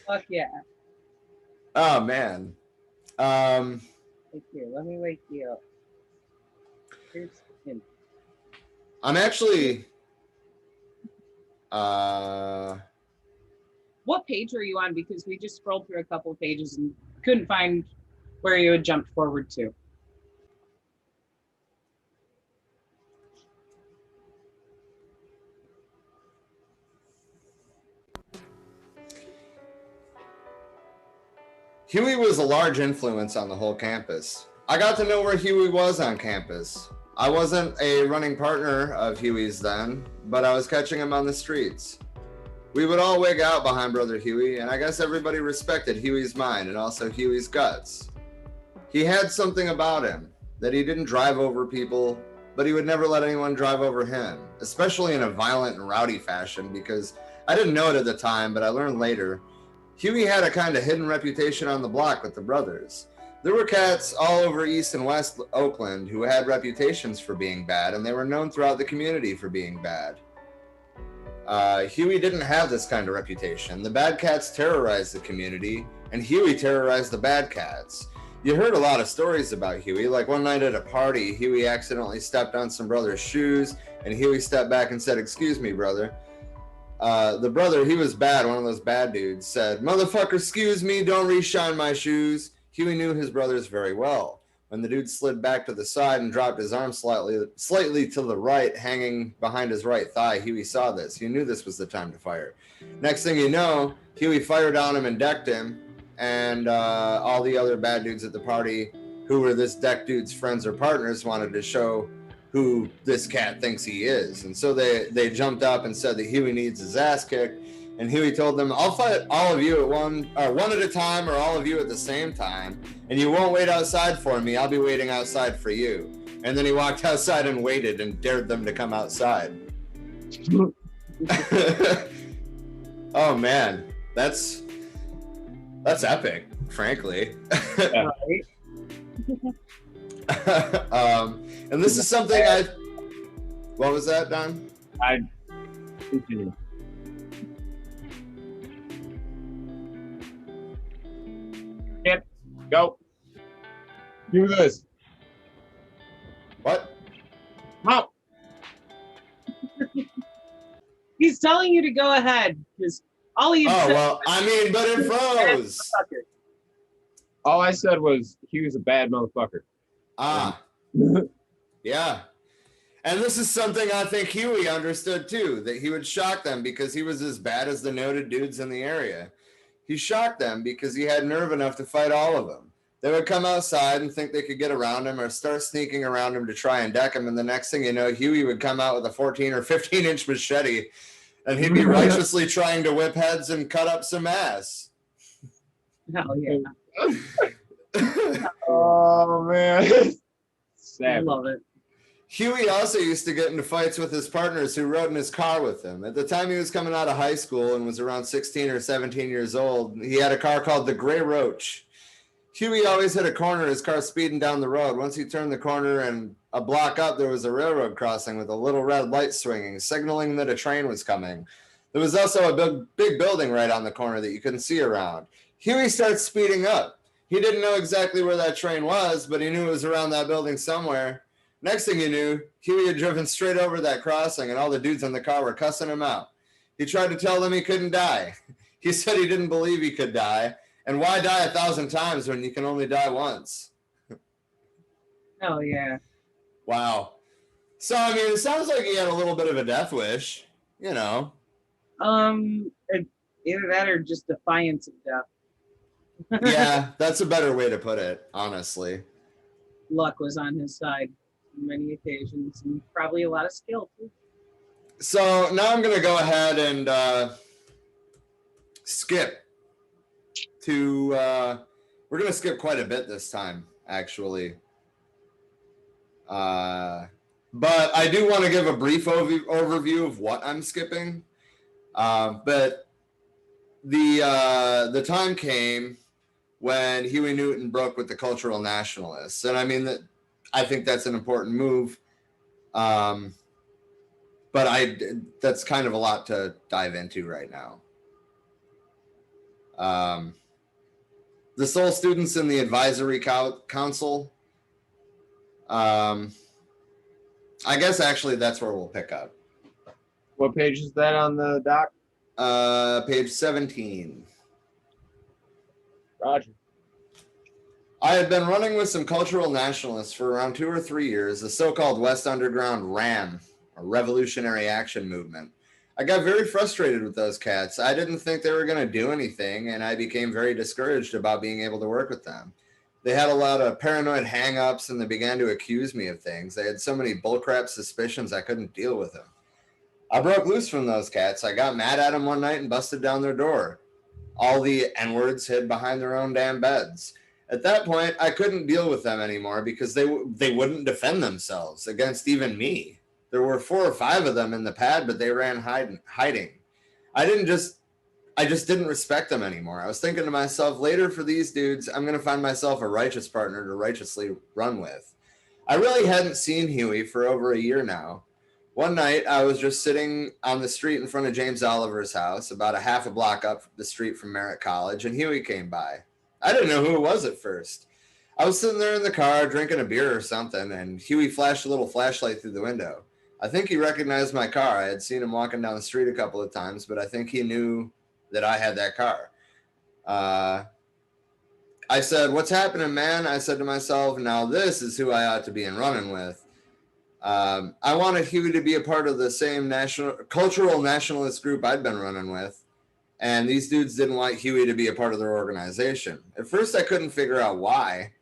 Fuck yeah. Oh, man. Thank you. Let me wake you up. Here's the hint. I'm actually... What page are you on? Because we just scrolled through a couple of pages and couldn't find where you had jumped forward to. Huey was a large influence on the whole campus. I got to know where Huey was on campus. I wasn't a running partner of Huey's then, but I was catching him on the streets. We would all wig out behind Brother Huey, and I guess everybody respected Huey's mind and also Huey's guts. He had something about him, that he didn't drive over people, but he would never let anyone drive over him, especially in a violent and rowdy fashion, because I didn't know it at the time, but I learned later. Huey had a kind of hidden reputation on the block with the brothers. There were cats all over East and West Oakland who had reputations for being bad, and they were known throughout the community for being bad. Huey didn't have this kind of reputation. The bad cats terrorized the community, and Huey terrorized the bad cats. You heard a lot of stories about Huey, like one night at a party, Huey accidentally stepped on some brother's shoes, and Huey stepped back and said, "Excuse me, brother." The brother, he was bad, one of those bad dudes, said, "Motherfucker, excuse me, don't re-shine my shoes." Huey knew his brothers very well. When the dude slid back to the side and dropped his arm slightly to the right, hanging behind his right thigh, Huey saw this. He knew this was the time to fire. Next thing you know, Huey fired on him and decked him, and all the other bad dudes at the party who were this decked dude's friends or partners wanted to show who this cat thinks he is. And so they jumped up and said that Huey needs his ass kicked. And Huey told them, "I'll fight all of you at one at a time, or all of you at the same time. And you won't wait outside for me. I'll be waiting outside for you." And then he walked outside and waited and dared them to come outside. Oh man, that's epic, frankly. And this is something what was that, Don? I continue. Yep. Go. Do this. What? How? He's telling you to go ahead because all he Oh said well, I mean, but it froze. All I said was he was a bad motherfucker. Ah, yeah. And this is something I think Huey understood too, that he would shock them because he was as bad as the noted dudes in the area. He shocked them because he had nerve enough to fight all of them. They would come outside and think they could get around him or start sneaking around him to try and deck him. And the next thing you know, Huey would come out with a 14 or 15-inch machete and he'd be righteously trying to whip heads and cut up some ass. Hell yeah. Oh, man. I love it. Huey also used to get into fights with his partners who rode in his car with him. At the time he was coming out of high school and was around 16 or 17 years old, he had a car called the Gray Roach. Huey always hit a corner, his car speeding down the road. Once he turned the corner and a block up, there was a railroad crossing with a little red light swinging, signaling that a train was coming. There was also a big building right on the corner that you couldn't see around. Huey starts speeding up. He didn't know exactly where that train was, but he knew it was around that building somewhere. Next thing you knew, Huey had driven straight over that crossing and all the dudes in the car were cussing him out. He tried to tell them he couldn't die. He said he didn't believe he could die. And why die 1,000 times when you can only die once? Oh, yeah. Wow. So, I mean, it sounds like he had a little bit of a death wish, you know. Either that or just defiance of death. Yeah, that's a better way to put it, honestly. Luck was on his side on many occasions, and probably a lot of skill too. So now I'm going to go ahead and skip to, we're going to skip quite a bit this time, actually. But I do want to give a brief overview of what I'm skipping. But the time came when Huey Newton broke with the cultural nationalists, and I mean that I think that's an important move. But that's kind of a lot to dive into right now. The sole students in the advisory council. I guess actually that's where we'll pick up. What page is that on the doc? Page 17. Roger. I had been running with some cultural nationalists for around 2 or 3 years, the so-called West Underground RAM, or Revolutionary Action Movement. I got very frustrated with those cats. I didn't think they were going to do anything, and I became very discouraged about being able to work with them. They had a lot of paranoid hang-ups, and they began to accuse me of things. They had so many bullcrap suspicions I couldn't deal with them. I broke loose from those cats. I got mad at them one night and busted down their door. All the N-words hid behind their own damn beds. At that point, I couldn't deal with them anymore because they wouldn't defend themselves against even me. There were 4 or 5 of them in the pad, but they ran hiding. I just didn't respect them anymore. I was thinking to myself, later for these dudes, I'm going to find myself a righteous partner to righteously run with. I really hadn't seen Huey for over a year now. One night, I was just sitting on the street in front of James Oliver's house, about a half a block up the street from Merritt College, and Huey came by. I didn't know who it was at first. I was sitting there in the car drinking a beer or something, and Huey flashed a little flashlight through the window. I think he recognized my car. I had seen him walking down the street a couple of times, but I think he knew that I had that car. I said, "What's happening, man?" I said to myself, now this is who I ought to be in running with. I wanted Huey to be a part of the same cultural nationalist group I'd been running with. And these dudes didn't want Huey to be a part of their organization. At first, I couldn't figure out why,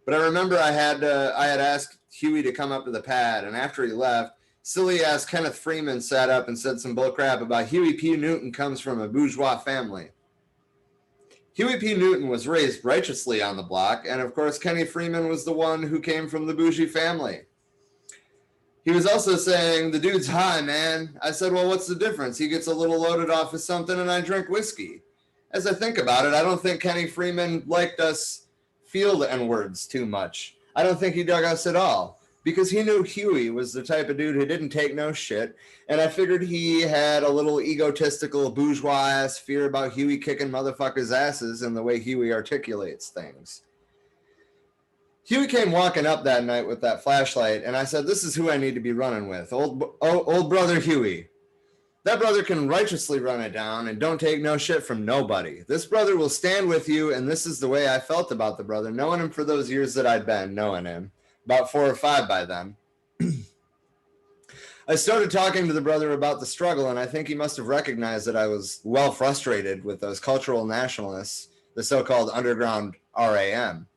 but I remember I had asked Huey to come up to the pad, and after he left, silly ass Kenneth Freeman sat up and said some bullcrap about Huey P. Newton comes from a bourgeois family. Huey P. Newton was raised righteously on the block, and of course, Kenny Freeman was the one who came from the bougie family. He was also saying, the dude's high, man. I said, well, what's the difference? He gets a little loaded off of something and I drink whiskey. As I think about it, I don't think Kenny Freeman liked us feel the N-words too much. I don't think he dug us at all because he knew Huey was the type of dude who didn't take no shit. And I figured he had a little egotistical bourgeois ass fear about Huey kicking motherfuckers' asses and the way Huey articulates things. Huey came walking up that night with that flashlight, and I said, this is who I need to be running with. Old brother Huey. That brother can righteously run it down and don't take no shit from nobody. This brother will stand with you, and this is the way I felt about the brother, knowing him for those years that I'd been knowing him. About 4 or 5 by then. I started talking to the brother about the struggle, and I think he must have recognized that I was well frustrated with those cultural nationalists, the so-called underground RAM.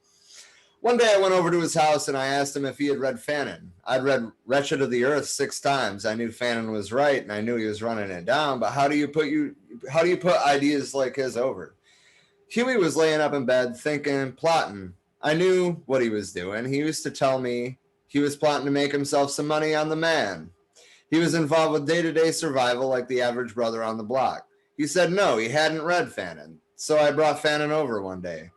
One day I went over to his house and I asked him if he had read Fanon. I'd read Wretched of the Earth 6 times. I knew Fanon was right and I knew he was running it down, but how do you put ideas like his over? Huey was laying up in bed thinking, plotting. I knew what he was doing. He used to tell me he was plotting to make himself some money on the man. He was involved with day-to-day survival like the average brother on the block. He said no, he hadn't read Fanon. So I brought Fanon over one day.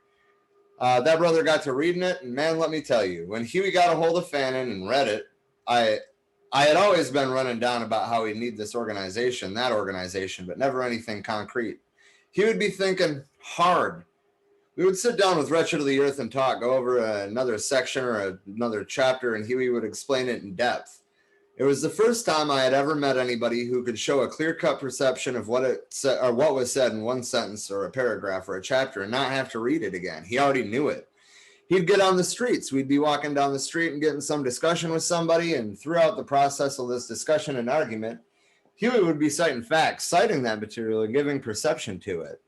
That brother got to reading it, and man, let me tell you, when Huey got a hold of Fanon and read it, I had always been running down about how he'd need this organization, that organization, but never anything concrete. He would be thinking hard. We would sit down with Wretched of the Earth and talk, go over another section or another chapter, and Huey would explain it in depth. It was the first time I had ever met anybody who could show a clear-cut perception of what it said or what was said in one sentence or a paragraph or a chapter and not have to read it again. He already knew it. He'd get on the streets. We'd be walking down the street and getting some discussion with somebody, and throughout the process of this discussion and argument, Huey would be citing facts, citing that material, and giving perception to it.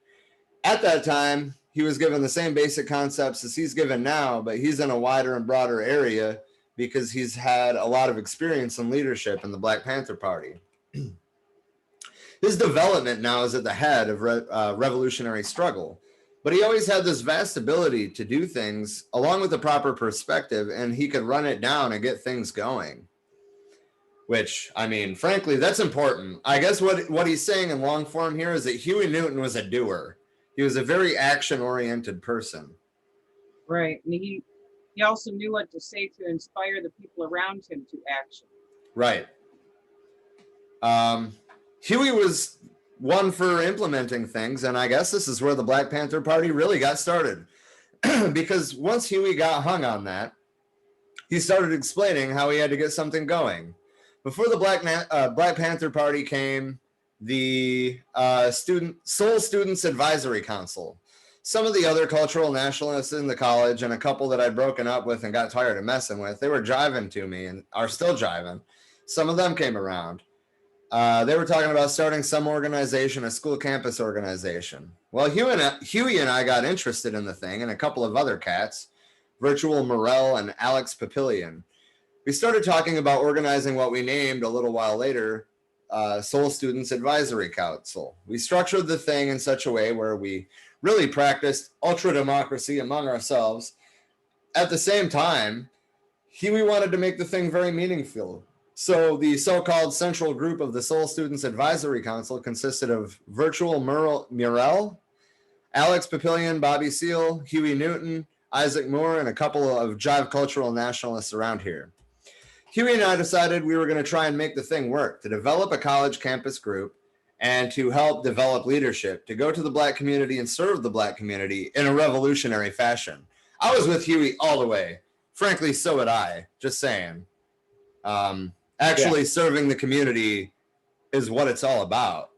At that time, he was given the same basic concepts as he's given now, but he's in a wider and broader area because he's had a lot of experience in leadership in the Black Panther Party. His development now is at the head of revolutionary struggle, but he always had this vast ability to do things along with the proper perspective, and he could run it down and get things going. Which, I mean, frankly, that's important. I guess what he's saying in long form here is that Huey Newton was a doer. He was a very action-oriented person. Right. And he also knew what to say to inspire the people around him to action. Right. Huey was one for implementing things, and I guess this is where the Black Panther Party really got started. Because once Huey got hung on that, he started explaining how he had to get something going. Before the Black Panther Party came the Soul Students Advisory Council. Some of the other cultural nationalists in the college and a couple that I'd broken up with and got tired of messing with, they were jiving to me and are still jiving. Some of them came around. They were talking about starting some organization, a school campus organization. Well, Huey and I got interested in the thing, and a couple of other cats, Virtual Morel and Alex Papillion. We started talking about organizing what we named a little while later Soul Students Advisory Council. We structured the thing in such a way where we really practiced ultra democracy among ourselves. At the same time, Huey wanted to make the thing very meaningful. So the so-called central group of the Soul Students Advisory Council consisted of Virtual Morel, Alex Papillion, Bobby Seale, Huey Newton, Isaac Moore, and a couple of jive cultural nationalists around here. Huey and I decided we were going to try and make the thing work, to develop a college campus group and to help develop leadership, to go to the Black community and serve the Black community in a revolutionary fashion. I was with Huey all the way. Frankly, so would I, just saying. Serving the community is what it's all about.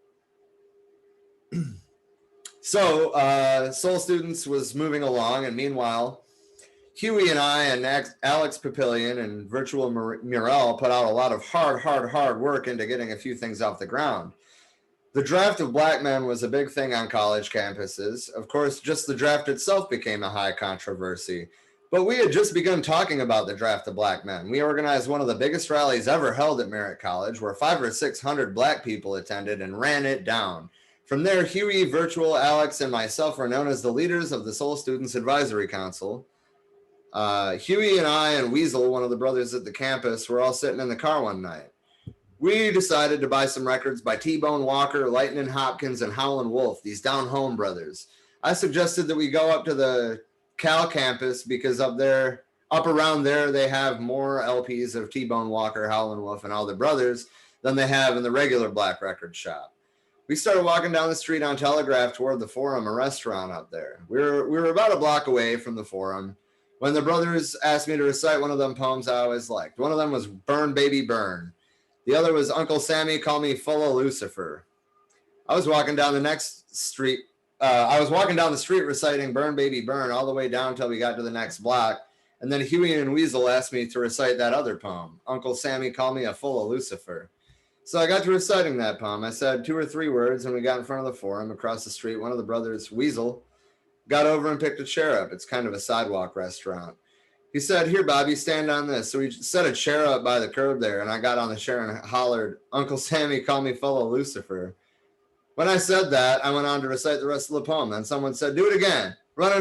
So Soul Students was moving along, and meanwhile, Huey and I and Alex Papillion and Virtual Morel put out a lot of hard work into getting a few things off the ground. The draft of Black men was a big thing on college campuses. Of course, just the draft itself became a high controversy. But we had just begun talking about the draft of Black men. We organized one of the biggest rallies ever held at Merritt College, where 500 or 600 Black people attended and ran it down. From there, Huey, Virtual, Alex, and myself were known as the leaders of the Soul Students Advisory Council. Huey and I and Weasel, one of the brothers at the campus, were all sitting in the car one night. We decided to buy some records by T-Bone Walker, Lightnin' Hopkins, and Howlin' Wolf, these down home brothers. I suggested that we go up to the Cal campus because up around there, they have more LPs of T-Bone Walker, Howlin' Wolf, and all the brothers than they have in the regular Black record shop. We started walking down the street on Telegraph toward the Forum, a restaurant up there. We were about a block away from the Forum when the brothers asked me to recite one of them poems I always liked. One of them was Burn, Baby, Burn. The other was Uncle Sammy Call Me Full of Lucifer. I was walking down the street reciting Burn, Baby, Burn all the way down till we got to the next block. And then Huey and Weasel asked me to recite that other poem, Uncle Sammy Call Me a Full of Lucifer. So I got to reciting that poem. I said 2 or 3 words, and we got in front of the Forum across the street. One of the brothers, Weasel, got over and picked a chair up. It's kind of a sidewalk restaurant. He said, "Here, Bobby, stand on this." So we set a chair up by the curb there, and I got on the chair and hollered, "Uncle Sammy, call me full of Lucifer." When I said that, I went on to recite the rest of the poem. Then someone said, "Do it again. Run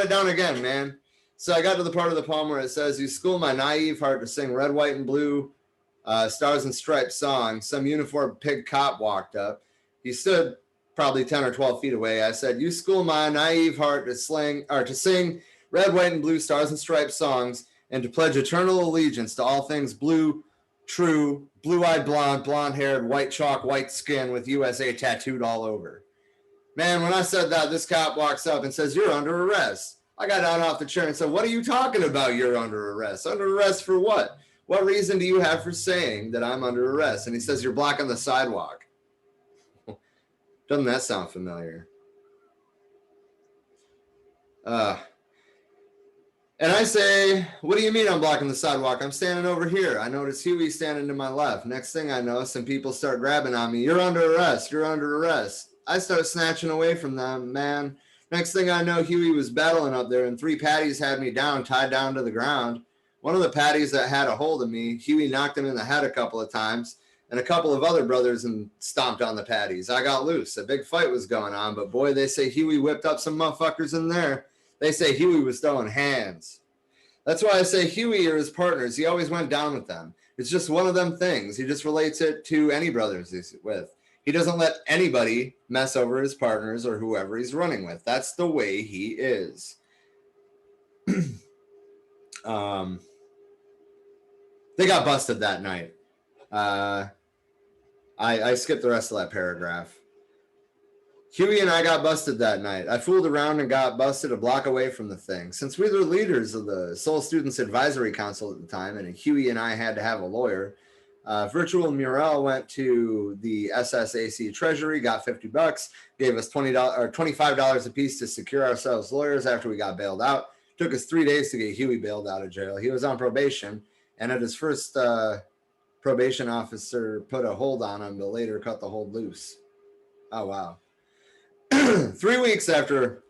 it down again, man." So I got to the part of the poem where it says, "You school my naive heart to sing red, white, and blue stars and stripes songs. Some uniformed pig cop walked up. He stood probably 10 or 12 feet away. I said, you school my naive heart to sing red, white, and blue stars and stripes songs and to pledge eternal allegiance to all things blue, true, blue-eyed blonde, blonde-haired, white chalk, white skin with USA tattooed all over." Man, when I said that, this cop walks up and says, "You're under arrest." I got down off the chair and said, "What are you talking about? You're under arrest. Under arrest for what? What reason do you have for saying that I'm under arrest?" And he says, "You're blocking the sidewalk." Doesn't that sound familiar? And I say, "What do you mean I'm blocking the sidewalk? I'm standing over here." I notice Huey standing to my left. Next thing I know, some people start grabbing on me. "You're under arrest. You're under arrest." I start snatching away from them, man. Next thing I know, Huey was battling up there, and 3 patties had me down, tied down to the ground. One of the patties that had a hold of me, Huey knocked him in the head a couple of times, and a couple of other brothers and stomped on the patties. I got loose. A big fight was going on, but boy, they say Huey whipped up some motherfuckers in there. They say Huey was throwing hands. That's why I say Huey or his partners, he always went down with them. It's just one of them things. He just relates it to any brothers he's with. He doesn't let anybody mess over his partners or whoever he's running with. That's the way he is. They got busted that night. I skipped the rest of that paragraph. Huey and I got busted that night. I fooled around and got busted a block away from the thing. Since we were leaders of the Soul Students Advisory Council at the time, and Huey and I had to have a lawyer, Virtual Murrell went to the SSAC Treasury, got $50, gave us $20 or $25 a piece to secure ourselves lawyers after we got bailed out. Took us 3 days to get Huey bailed out of jail. He was on probation, and at his first probation officer put a hold on him, but later cut the hold loose. Oh, wow. 3 weeks after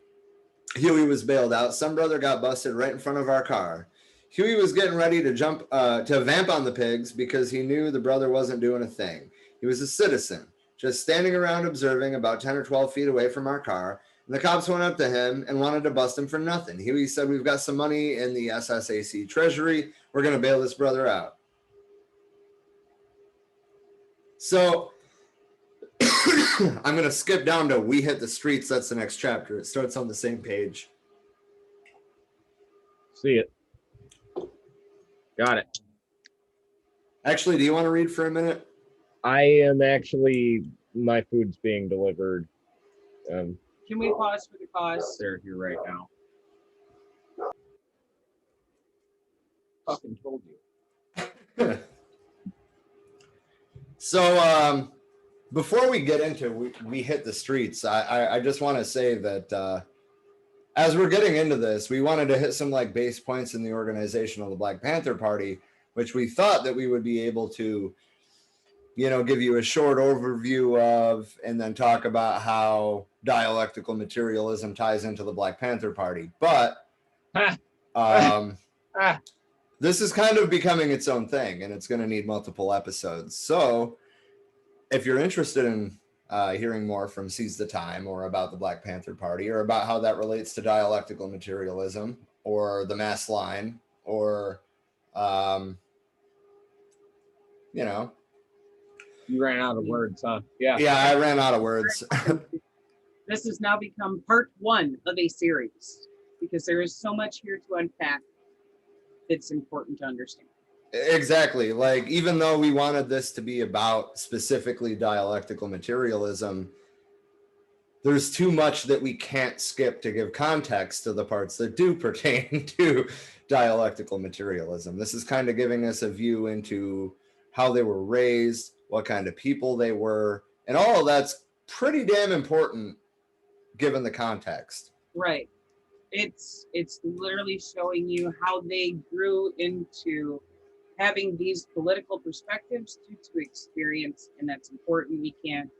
Huey was bailed out, some brother got busted right in front of our car. Huey was getting ready to jump to vamp on the pigs because he knew the brother wasn't doing a thing. He was a citizen, just standing around observing about 10 or 12 feet away from our car, and the cops went up to him and wanted to bust him for nothing. Huey said, "We've got some money in the SSAC Treasury. We're going to bail this brother out." So I'm going to skip down to "We Hit the Streets." That's the next chapter. It starts on the same page. See it. Got it. Actually, do you want to read for a minute? I am actually, my food's being delivered. Can we pause for the cause? They're here right now. Fucking told you. So, before we get into we hit the streets, I just want to say that as we're getting into this, we wanted to hit some like base points in the organization of the Black Panther Party, which we thought that we would be able to, give you a short overview of, and then talk about how dialectical materialism ties into the Black Panther Party. But this is kind of becoming its own thing, and it's going to need multiple episodes. So if you're interested in hearing more from Seize the Time, or about the Black Panther Party, or about how that relates to dialectical materialism, or the mass line, or, You ran out of words, huh? Yeah. Yeah, I ran out of words. This has now become part 1 of a series because there is so much here to unpack that's important to understand. Exactly. Like, even though we wanted this to be about specifically dialectical materialism, there's too much that we can't skip to give context to the parts that do pertain to dialectical materialism. This is kind of giving us a view into how they were raised, what kind of people they were, and all of that's pretty damn important given the context. Right. It's literally showing you how they grew into having these political perspectives due to experience, and that's important. We can't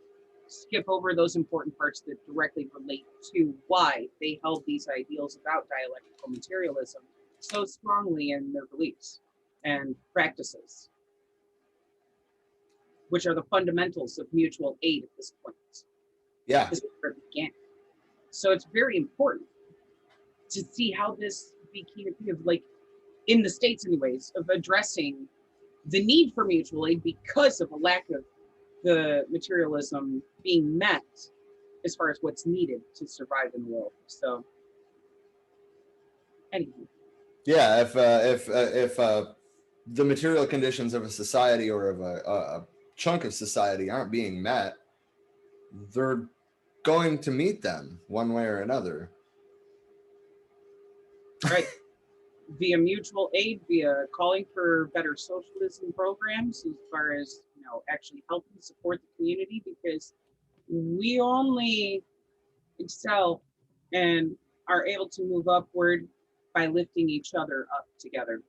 skip over those important parts that directly relate to why they held these ideals about dialectical materialism so strongly in their beliefs and practices, which are the fundamentals of mutual aid at this point. Yeah. This is where it began. So it's very important to see how this became, like, in the States anyways, of addressing the need for mutual aid because of a lack of the materialism being met as far as what's needed to survive in the world. So anyway. Yeah, if the material conditions of a society or of a chunk of society aren't being met, they're going to meet them one way or another. Right. Via mutual aid, via calling for better socialism programs, as far as, actually helping support the community, because we only excel and are able to move upward by lifting each other up together.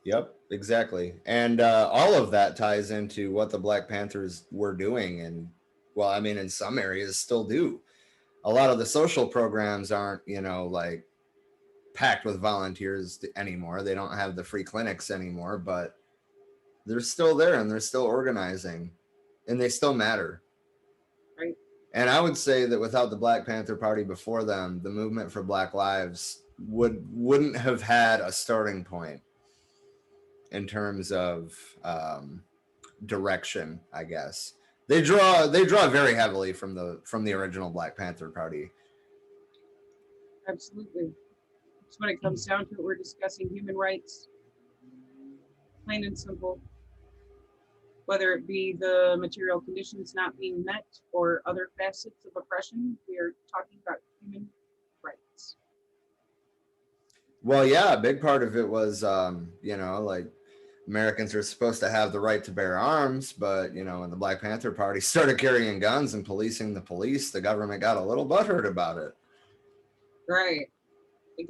Yep, exactly. And all of that ties into what the Black Panthers were doing and Well, I mean, in some areas still do. A lot of the social programs aren't, you know, like packed with volunteers anymore. They don't have the free clinics anymore, but they're still there and they're still organizing and they still matter. Right. And I would say that without the Black Panther Party before them, the movement for Black Lives wouldn't have had a starting point in terms of direction, I guess. They draw very heavily from the original Black Panther Party. Absolutely. So when it comes down to it, we're discussing human rights, plain and simple. Whether it be the material conditions not being met or other facets of oppression, we are talking about human rights. Well, yeah, a big part of it was, you know, like Americans are supposed to have the right to bear arms, but, you know, when the Black Panther Party started carrying guns and policing the police, the government got a little butthurt about it. Right.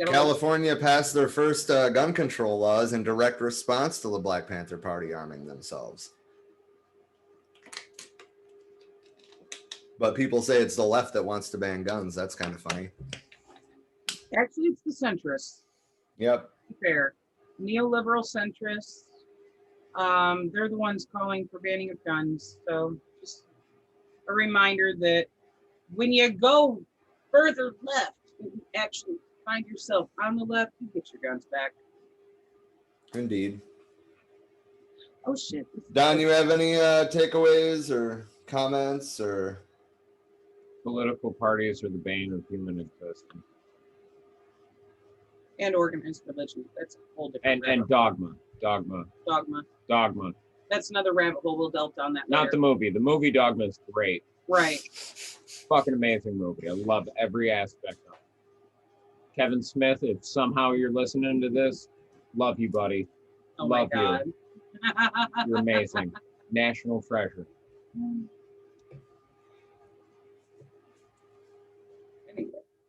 California passed their first gun control laws in direct response to the Black Panther Party arming themselves. But people say it's the left that wants to ban guns. That's kind of funny. Actually, it's the centrists. Yep. Fair. Neoliberal centrists. They're the ones calling for banning of guns. So just a reminder that when you go further left, and you actually find yourself on the left, you get your guns back. Indeed. Oh shit. Don, you have any takeaways or comments or? Political parties are the bane of human existence. And organized religion. That's a whole different. And dogma. That's another rabbit hole. We'll delve down that later. Not the movie. The movie Dogma is great. Right. Fucking amazing movie. I love every aspect of it. Kevin Smith, if somehow you're listening to this, love you, buddy. Oh love my God. you. You're amazing. National treasure.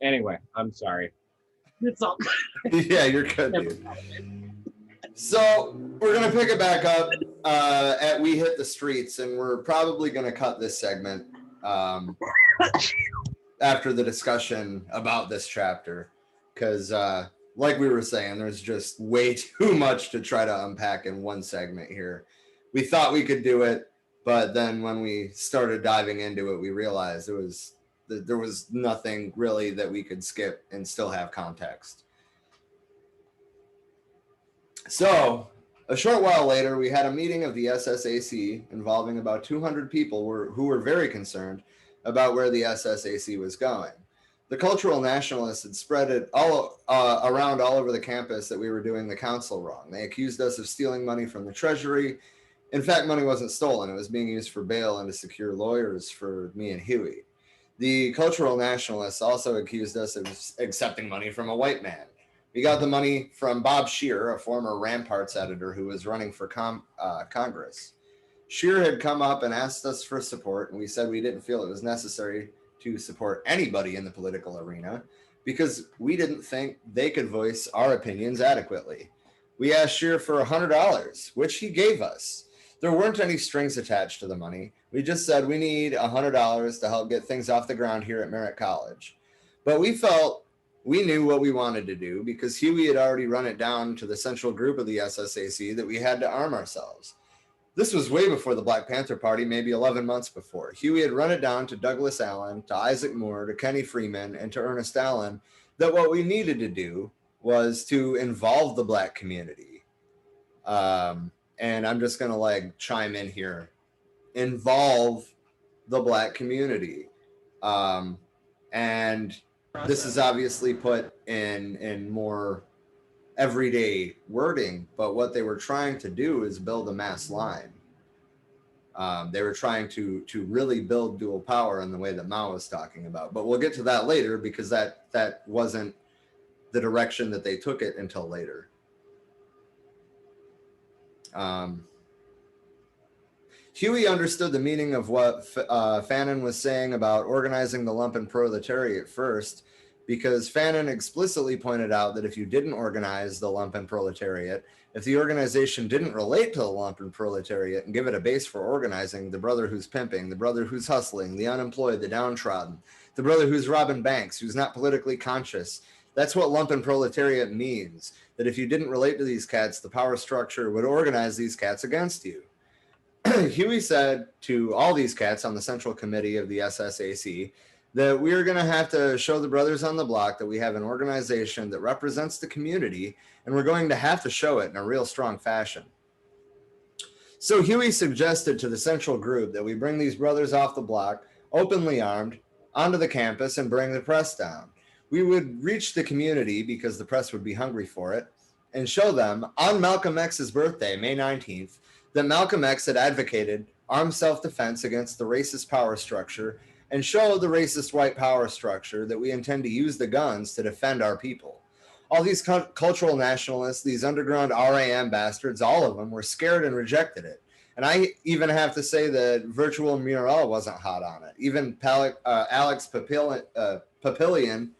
Anyway, I'm sorry. It's all. Yeah, you're good, dude. So we're gonna pick it back up at We Hit the Streets, and we're probably gonna cut this segment after the discussion about this chapter, because like we were saying, there's just way too much to try to unpack in one segment here. We thought we could do it, but then when we started diving into it, we realized there was nothing really that we could skip and still have context. So a short while later, we had a meeting of the SSAC involving about 200 people who were very concerned about where the SSAC was going. The cultural nationalists had spread it all around all over the campus that we were doing the council wrong. They accused us of stealing money from the treasury. In fact, money wasn't stolen. It was being used for bail and to secure lawyers for me and Huey. The cultural nationalists also accused us of accepting money from a white man. We got the money from Bob Scheer, a former Ramparts editor who was running for Congress. Scheer had come up and asked us for support, and we said we didn't feel it was necessary to support anybody in the political arena because we didn't think they could voice our opinions adequately. We asked Scheer for $100, which he gave us. There weren't any strings attached to the money. We just said we need $100 to help get things off the ground here at Merritt College. But we felt we knew what we wanted to do because Huey had already run it down to the central group of the SSAC that we had to arm ourselves. This was way before the Black Panther Party, maybe 11 months before. Huey had run it down to Douglas Allen, to Isaac Moore, to Kenny Freeman, and to Ernest Allen that what we needed to do was to involve the Black community. And I'm just going to chime in here. Involve the Black community. And this is obviously put in more everyday wording, but what they were trying to do is build a mass line. They were trying to really build dual power in the way that Mao was talking about. But we'll get to that later because that wasn't the direction that they took it until later. Huey understood the meaning of what Fanon was saying about organizing the lumpen proletariat first, because Fanon explicitly pointed out that if you didn't organize the lumpen proletariat, if the organization didn't relate to the lumpen proletariat and give it a base for organizing, the brother who's pimping, the brother who's hustling, the unemployed, the downtrodden, the brother who's robbing banks, who's not politically conscious, that's what lumpen proletariat means. That if you didn't relate to these cats, the power structure would organize these cats against you. Huey said to all these cats on the Central Committee of the SSAC that we are going to have to show the brothers on the block that we have an organization that represents the community, and we're going to have to show it in a real strong fashion. So Huey suggested to the central group that we bring these brothers off the block, openly armed, onto the campus and bring the press down. We would reach the community, because the press would be hungry for it, and show them on Malcolm X's birthday, May 19th, that Malcolm X had advocated armed self-defense against the racist power structure, and show the racist white power structure that we intend to use the guns to defend our people. All these cultural nationalists, these underground RAM bastards, all of them were scared and rejected it. And I even have to say that Virtual Mural wasn't hot on it. Even Alex Papillion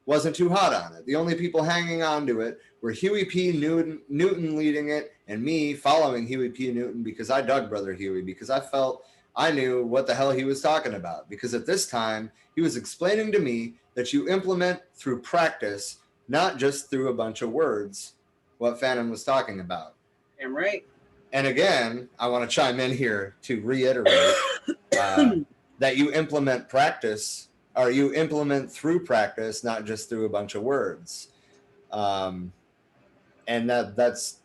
wasn't too hot on it. The only people hanging on to it were Huey P. Newton leading it, and me following Huey P. Newton, because I dug Brother Huey, because I felt I knew what the hell he was talking about. Because at this time, he was explaining to me that you implement through practice, not just through a bunch of words, what Fanon was talking about. Damn right. And again, I want to chime in here to reiterate that you implement practice, or you implement through practice, not just through a bunch of words. And that's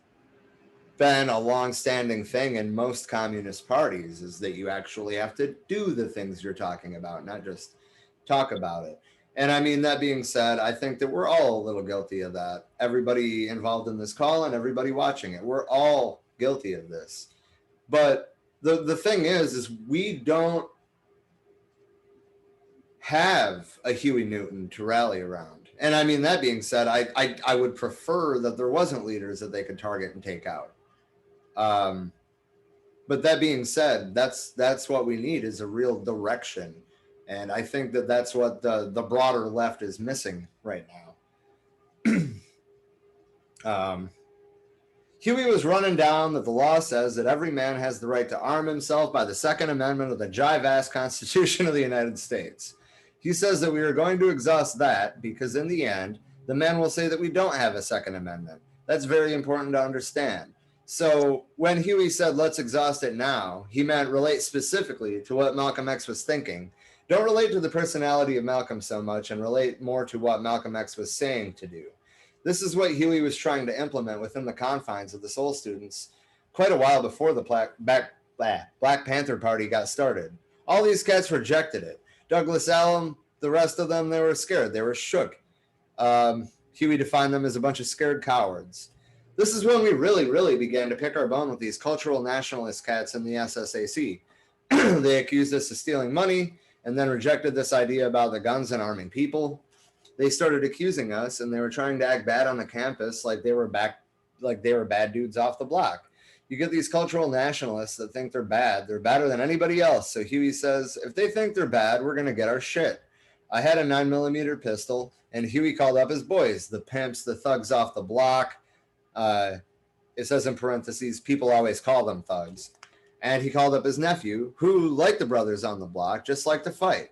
been a long-standing thing in most communist parties, is that you actually have to do the things you're talking about, not just talk about it. And I mean, that being said, I think that we're all a little guilty of that. Everybody involved in this call and everybody watching it, we're all guilty of this. But the thing is we don't have a Huey Newton to rally around. And I mean, that being said, I would prefer that there wasn't leaders that they could target and take out. But that being said, that's what we need, is a real direction. And I think that that's what the broader left is missing right now. Huey was running down that the law says that every man has the right to arm himself by the Second Amendment of the jive-ass Constitution of the United States. He says that we are going to exhaust that because in the end, the men will say that we don't have a Second Amendment. That's very important to understand. So when Huey said, let's exhaust it now, he meant relate specifically to what Malcolm X was thinking. Don't relate to the personality of Malcolm so much, and relate more to what Malcolm X was saying to do. This is what Huey was trying to implement within the confines of the Soul Students quite a while before the Black Panther Party got started. All these cats rejected it. Douglas Allen, the rest of them, they were scared. They were shook. Huey defined them as a bunch of scared cowards. This is when we really began to pick our bone with these cultural nationalist cats in the SSAC. They accused us of stealing money and then rejected this idea about the guns and arming people. They started accusing us, and they were trying to act bad on the campus like they were bad dudes off the block. You get these cultural nationalists that think they're bad. They're badder than anybody else. So Huey says, if they think they're bad, we're going to get our shit. I had a 9mm pistol, and Huey called up his boys, the pimps, the thugs off the block. It says in parentheses, people always call them thugs. And he called up his nephew, who, like the brothers on the block, just like to fight.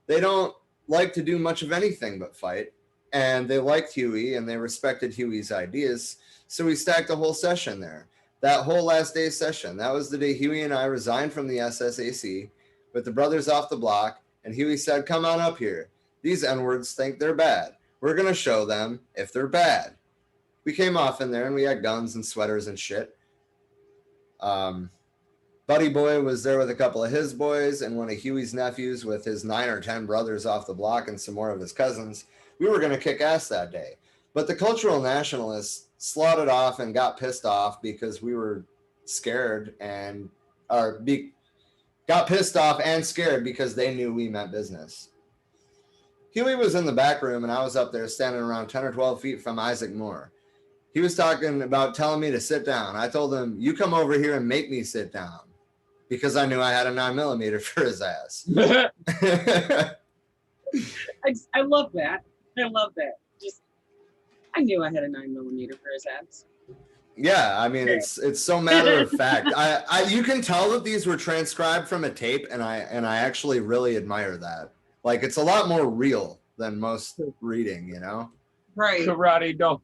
They don't like to do much of anything but fight. And they liked Huey, and they respected Huey's ideas. So we stacked a whole session there. That whole last day's session, that was the day Huey and I resigned from the SSAC with the brothers off the block. And Huey said, come on up here. These N-words think they're bad. We're going to show them if they're bad. We came off in there, and we had guns and sweaters and shit. Buddy Boy was there with a couple of his boys and one of Huey's nephews with his 9 or 10 brothers off the block and some more of his cousins. We were going to kick ass that day. But the cultural nationalists slotted off and got pissed off because we were scared got pissed off and scared because they knew we meant business. Huey was in the back room, and I was up there standing around 10 or 12 feet from Isaac Moore. He was talking about telling me to sit down. I told him, you come over here and make me sit down, because I knew I had a 9mm for his ass. I love that. I love that. Just, I knew I had a 9mm for his ass. Yeah, I mean it's so matter of fact. I you can tell that these were transcribed from a tape, and I actually really admire that. Like it's a lot more real than most reading, you know? Right. Karate don't.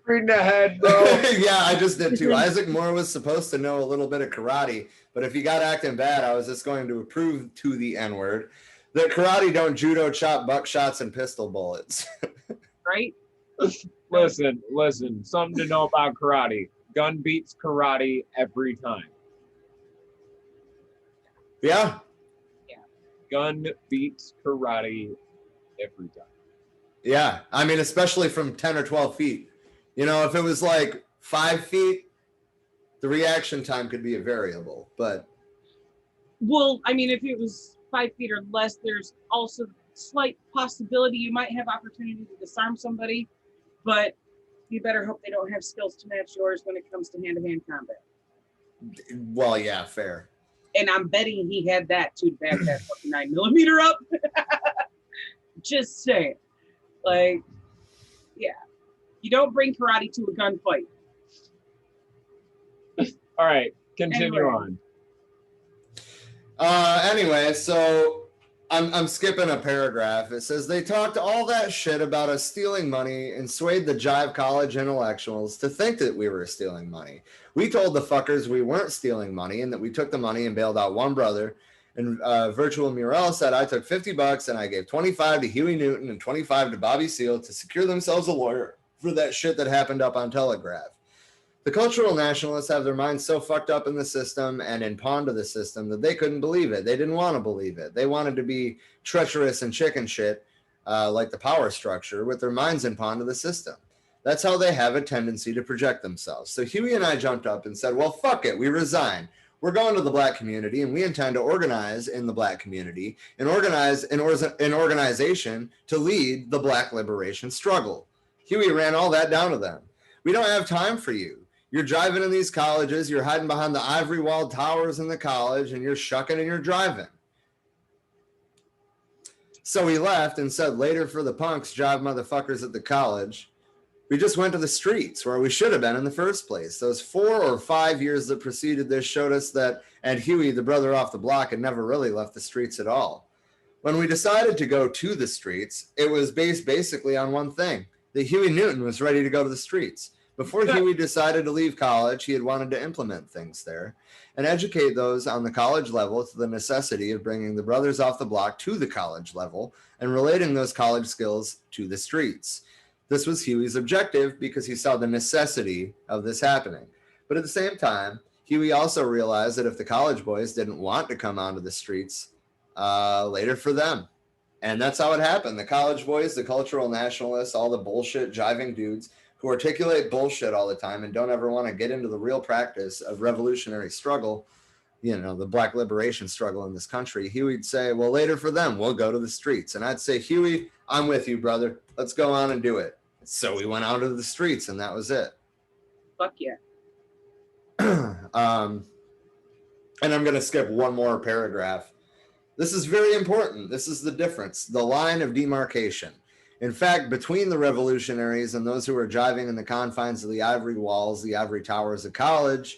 Reading ahead, bro. Yeah, I just did too. Isaac Moore was supposed to know a little bit of karate, but if he got acting bad, I was just going to prove to the N-word that karate don't judo chop buckshots and pistol bullets. Right? Listen. Something to know about karate. Gun beats karate every time. Yeah. Gun beats karate every time. Yeah. I mean, especially from 10 or 12 feet. You know, if it was like 5 feet, the reaction time could be a variable, but. Well, I mean, if it was 5 feet or less, there's also slight possibility you might have opportunity to disarm somebody, but you better hope they don't have skills to match yours when it comes to hand-to-hand combat. Well, yeah, fair. And I'm betting he had that to back that fucking 9mm up. Just saying. Like, yeah. You don't bring karate to a gunfight. All right, continue on. Anyway, so I'm skipping a paragraph. It says they talked all that shit about us stealing money and swayed the Jive College intellectuals to think that we were stealing money. We told the fuckers we weren't stealing money and that we took the money and bailed out one brother. And Virtual Murrell said I took $50 and I gave 25 to Huey Newton and 25 to Bobby Seale to secure themselves a lawyer for that shit that happened up on Telegraph. The cultural nationalists have their minds so fucked up in the system and in pawn to the system that they couldn't believe it. They didn't want to believe it. They wanted to be treacherous and chicken shit, like the power structure, with their minds in pawn to the system. That's how they have a tendency to project themselves. So Huey and I jumped up and said, well, fuck it. We resign. We're going to the black community, and we intend to organize in the black community and organize an organization to lead the black liberation struggle. Huey ran all that down to them. We don't have time for you. You're driving in these colleges, you're hiding behind the ivory walled towers in the college, and you're shucking and you're driving. So we left and said later for the punks, jive motherfuckers at the college. We just went to the streets where we should have been in the first place. Those 4 or 5 years that preceded this showed us that Ed Huey, the brother off the block, had never really left the streets at all. When we decided to go to the streets, it was based basically on one thing, that Huey Newton was ready to go to the streets. Before Huey decided to leave college, he had wanted to implement things there and educate those on the college level to the necessity of bringing the brothers off the block to the college level and relating those college skills to the streets. This was Huey's objective because he saw the necessity of this happening. But at the same time, Huey also realized that if the college boys didn't want to come onto the streets, later for them. And that's how it happened. The college boys, the cultural nationalists, all the bullshit jiving dudes who articulate bullshit all the time and don't ever want to get into the real practice of revolutionary struggle, you know, the black liberation struggle in this country, Huey'd say, well, later for them, we'll go to the streets. And I'd say, Huey, I'm with you, brother. Let's go on and do it. So we went out to the streets and that was it. Fuck yeah. And I'm going to skip one more paragraph. This is very important. This is the difference, the line of demarcation. In fact, between the revolutionaries and those who were jiving in the confines of the ivory walls, the ivory towers of college,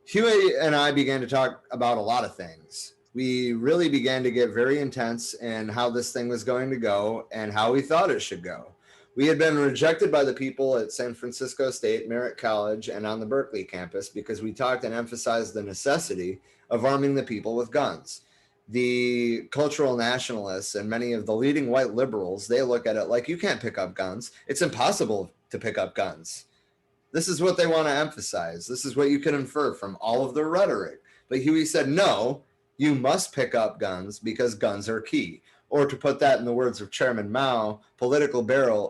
Huey and I began to talk about a lot of things. We really began to get very intense in how this thing was going to go and how we thought it should go. We had been rejected by the people at San Francisco State, Merritt College, and on the Berkeley campus because we talked and emphasized the necessity of arming the people with guns. The cultural nationalists and many of the leading white liberals, they look at it like you can't pick up guns. It's impossible to pick up guns. This is what they want to emphasize. This is what you can infer from all of their rhetoric. But Huey said, no, you must pick up guns because guns are key. Or to put that in the words of Chairman Mao, political power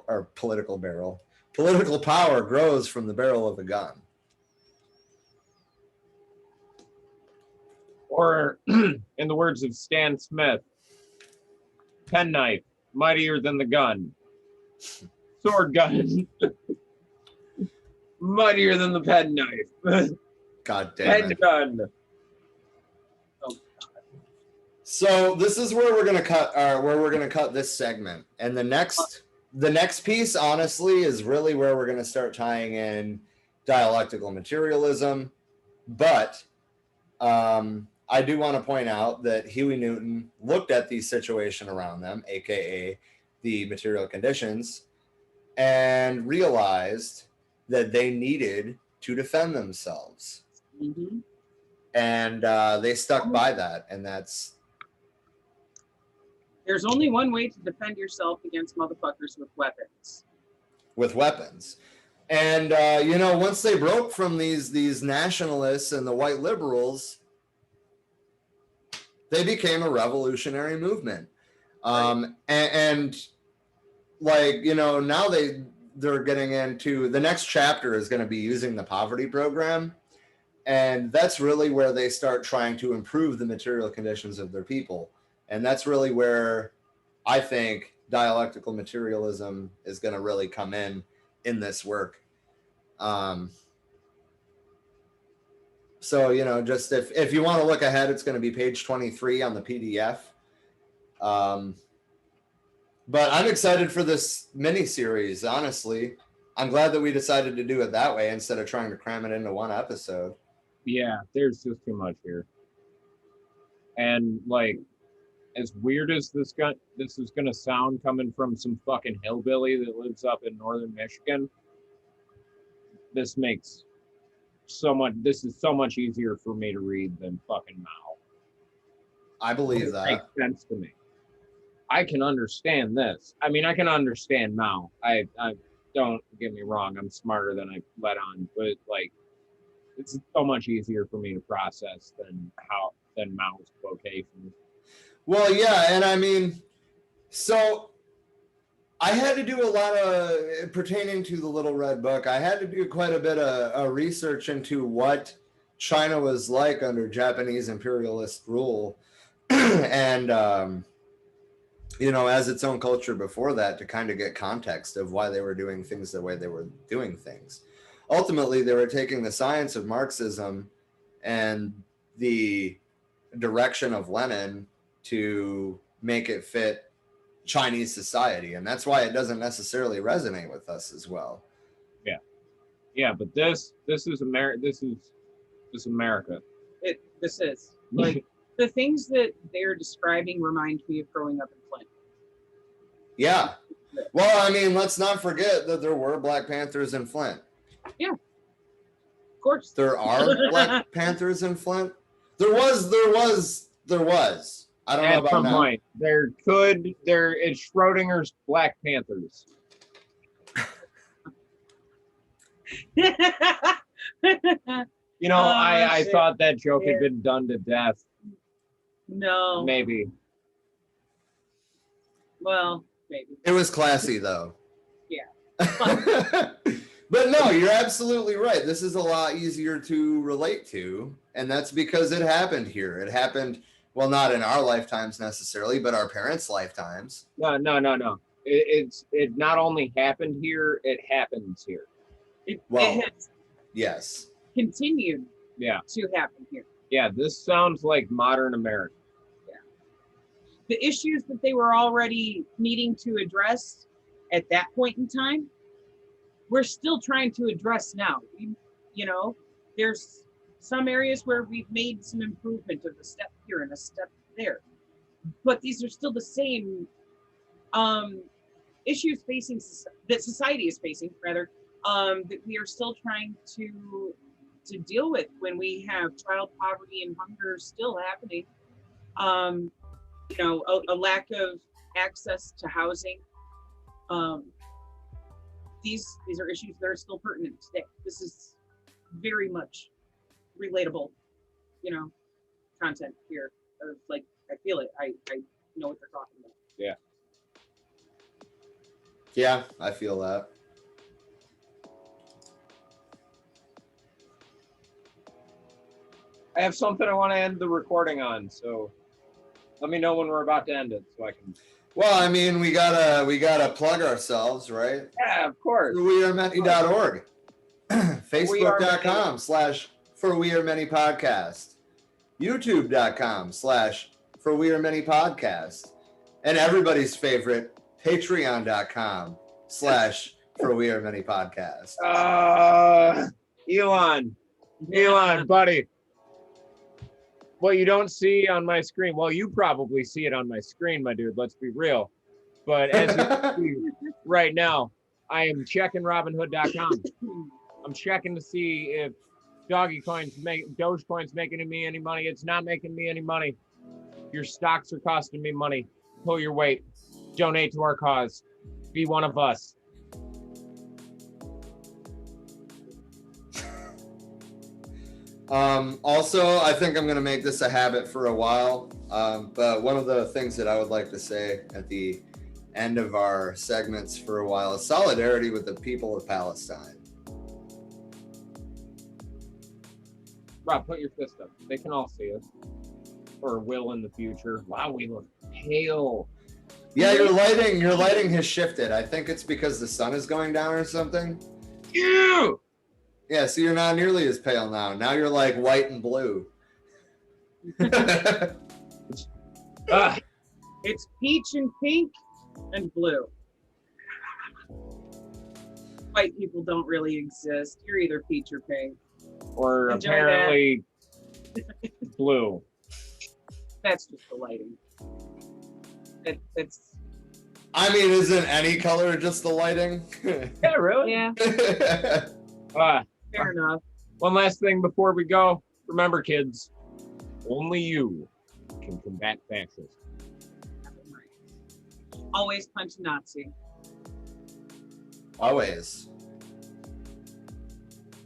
grows from the barrel of a gun. Or, in the words of Stan Smith, penknife, mightier than the gun. Sword gun, mightier than the penknife. God damn it. Pen gun. Oh, So this is where we're gonna cut this segment, and the next piece, honestly, is really where we're gonna start tying in dialectical materialism. But I do want to point out that Huey Newton looked at the situation around them, aka the material conditions, and realized that they needed to defend themselves. Mm-hmm. And they stuck by that, and that's... There's only one way to defend yourself against motherfuckers with weapons. With weapons. And, once they broke from these nationalists and the white liberals, they became a revolutionary movement. Right. And now they're getting into... The next chapter is going to be using the poverty program. And that's really where they start trying to improve the material conditions of their people. And that's really where I think dialectical materialism is going to really come in this work. So, just if you want to look ahead, it's going to be page 23 on the PDF. But I'm excited for this mini series, honestly. I'm glad that we decided to do it that way instead of trying to cram it into one episode. Yeah, there's just too much here. And as weird as this is gonna sound coming from some fucking hillbilly that lives up in northern Michigan, this is so much easier for me to read than fucking Mao. I believe that. Makes sense to me. I can understand this. I mean, I can understand Mao. I don't get me wrong, I'm smarter than I let on, but it's so much easier for me to process than Mao's vocation. Well, yeah, and I mean, so I had to do a lot of, pertaining to the Little Red Book, I had to do quite a bit of research into what China was like under Japanese imperialist rule. And, as its own culture before that, to kind of get context of why they were doing things the way they were doing things. Ultimately, they were taking the science of Marxism and the direction of Lenin to make it fit Chinese society. And that's why it doesn't necessarily resonate with us as well. Yeah, but this is America. This is America. This is the things that they're describing remind me of growing up in Flint. Yeah. Well, I mean, let's not forget that there were Black Panthers in Flint. Yeah. Of course. There are Black Panthers in Flint. There was. I don't know about some now. Point. There is Schrodinger's Black Panthers. I thought that joke had been done to death. No. Maybe. Well, maybe. It was classy, though. Yeah. But no, you're absolutely right. This is a lot easier to relate to, and that's because it happened here. It happened, well, not in our lifetimes necessarily, but our parents' lifetimes. No. It not only happened here, it happens here. It has yes. continued to happen here. Yeah, this sounds like modern America. Yeah. The issues that they were already needing to address at that point in time, we're still trying to address now. There's some areas where we've made some improvement of a step here and a step there. But these are still the same issues that society is facing, rather, that we are still trying to deal with when we have child poverty and hunger still happening. A lack of access to housing. These are issues that are still pertinent today. This is very much relatable, content here. I feel it. I know what they're talking about. Yeah. Yeah, I feel that. I have something I want to end the recording on, so let me know when we're about to end it so I can. Well, I mean, we gotta plug ourselves, right? Yeah, of course. ForWeAreMany.org. Facebook.com/ForWeAreManyPodcast. YouTube.com/ for We Are Many Podcast, and everybody's favorite, patreon.com/for We Are Many Podcast. Elon, buddy. What you don't see on my screen, well, you probably see it on my screen, my dude, let's be real. But as you can see right now, I am checking Robinhood.com. I'm checking to see if Dogecoin's making me any money. It's not making me any money. Your stocks are costing me money. Pull your weight. Donate to our cause. Be one of us. Also, I think I'm going to make this a habit for a while. But one of the things that I would like to say at the end of our segments for a while is solidarity with the people of Palestine. Rob, put your fist up. They can all see us. Or will in the future. Wow, we look pale. Yeah, your lighting has shifted. I think it's because the sun is going down or something. Ew! Yeah, so you're not nearly as pale now. Now you're like white and blue. It's peach and pink and blue. White people don't really exist. You're either peach or pink. Or Enjoy apparently blue. That's just the lighting. It's I mean, isn't any color just the lighting? Yeah, really? yeah, fair enough. One last thing before we go. Remember, kids, only you can combat fascism. Always punch a Nazi. Always.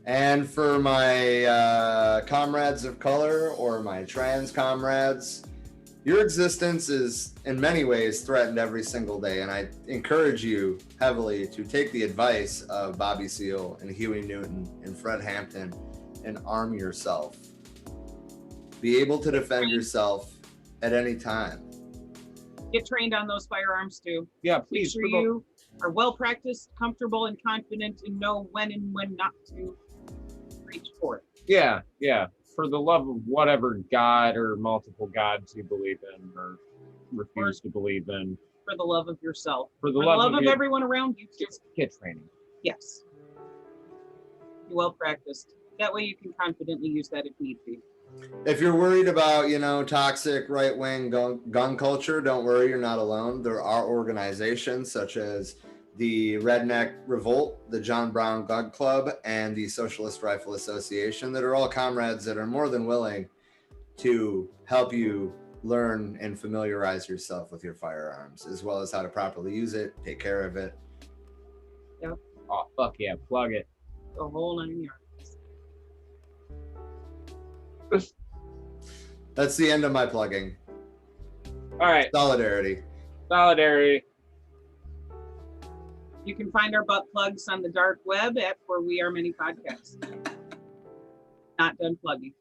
And for my comrades of color or my trans comrades, your existence is in many ways threatened every single day. And I encourage you heavily to take the advice of Bobby Seale and Huey Newton and Fred Hampton and arm yourself. Be able to defend yourself at any time. Get trained on those firearms too. Yeah, Make please. sure you are well practiced, comfortable, and confident, and know when and when not to reach for it. Yeah. For the love of whatever God or multiple gods you believe in or refuse to believe in. For the love of yourself. For the love of everyone around you. Just get training. Yes. Be well practiced. That way you can confidently use that if need be. If you're worried about, toxic right-wing gun culture, don't worry, you're not alone. There are organizations such as the Redneck Revolt, the John Brown Gun Club, and the Socialist Rifle Association that are all comrades that are more than willing to help you learn and familiarize yourself with your firearms, as well as how to properly use it, take care of it. Yep. Oh, fuck yeah, plug it. The whole 9 yards. That's the end of my plugging. All right. Solidarity. You can find our butt plugs on the dark web at For We Are Many Podcasts. Not done plugging.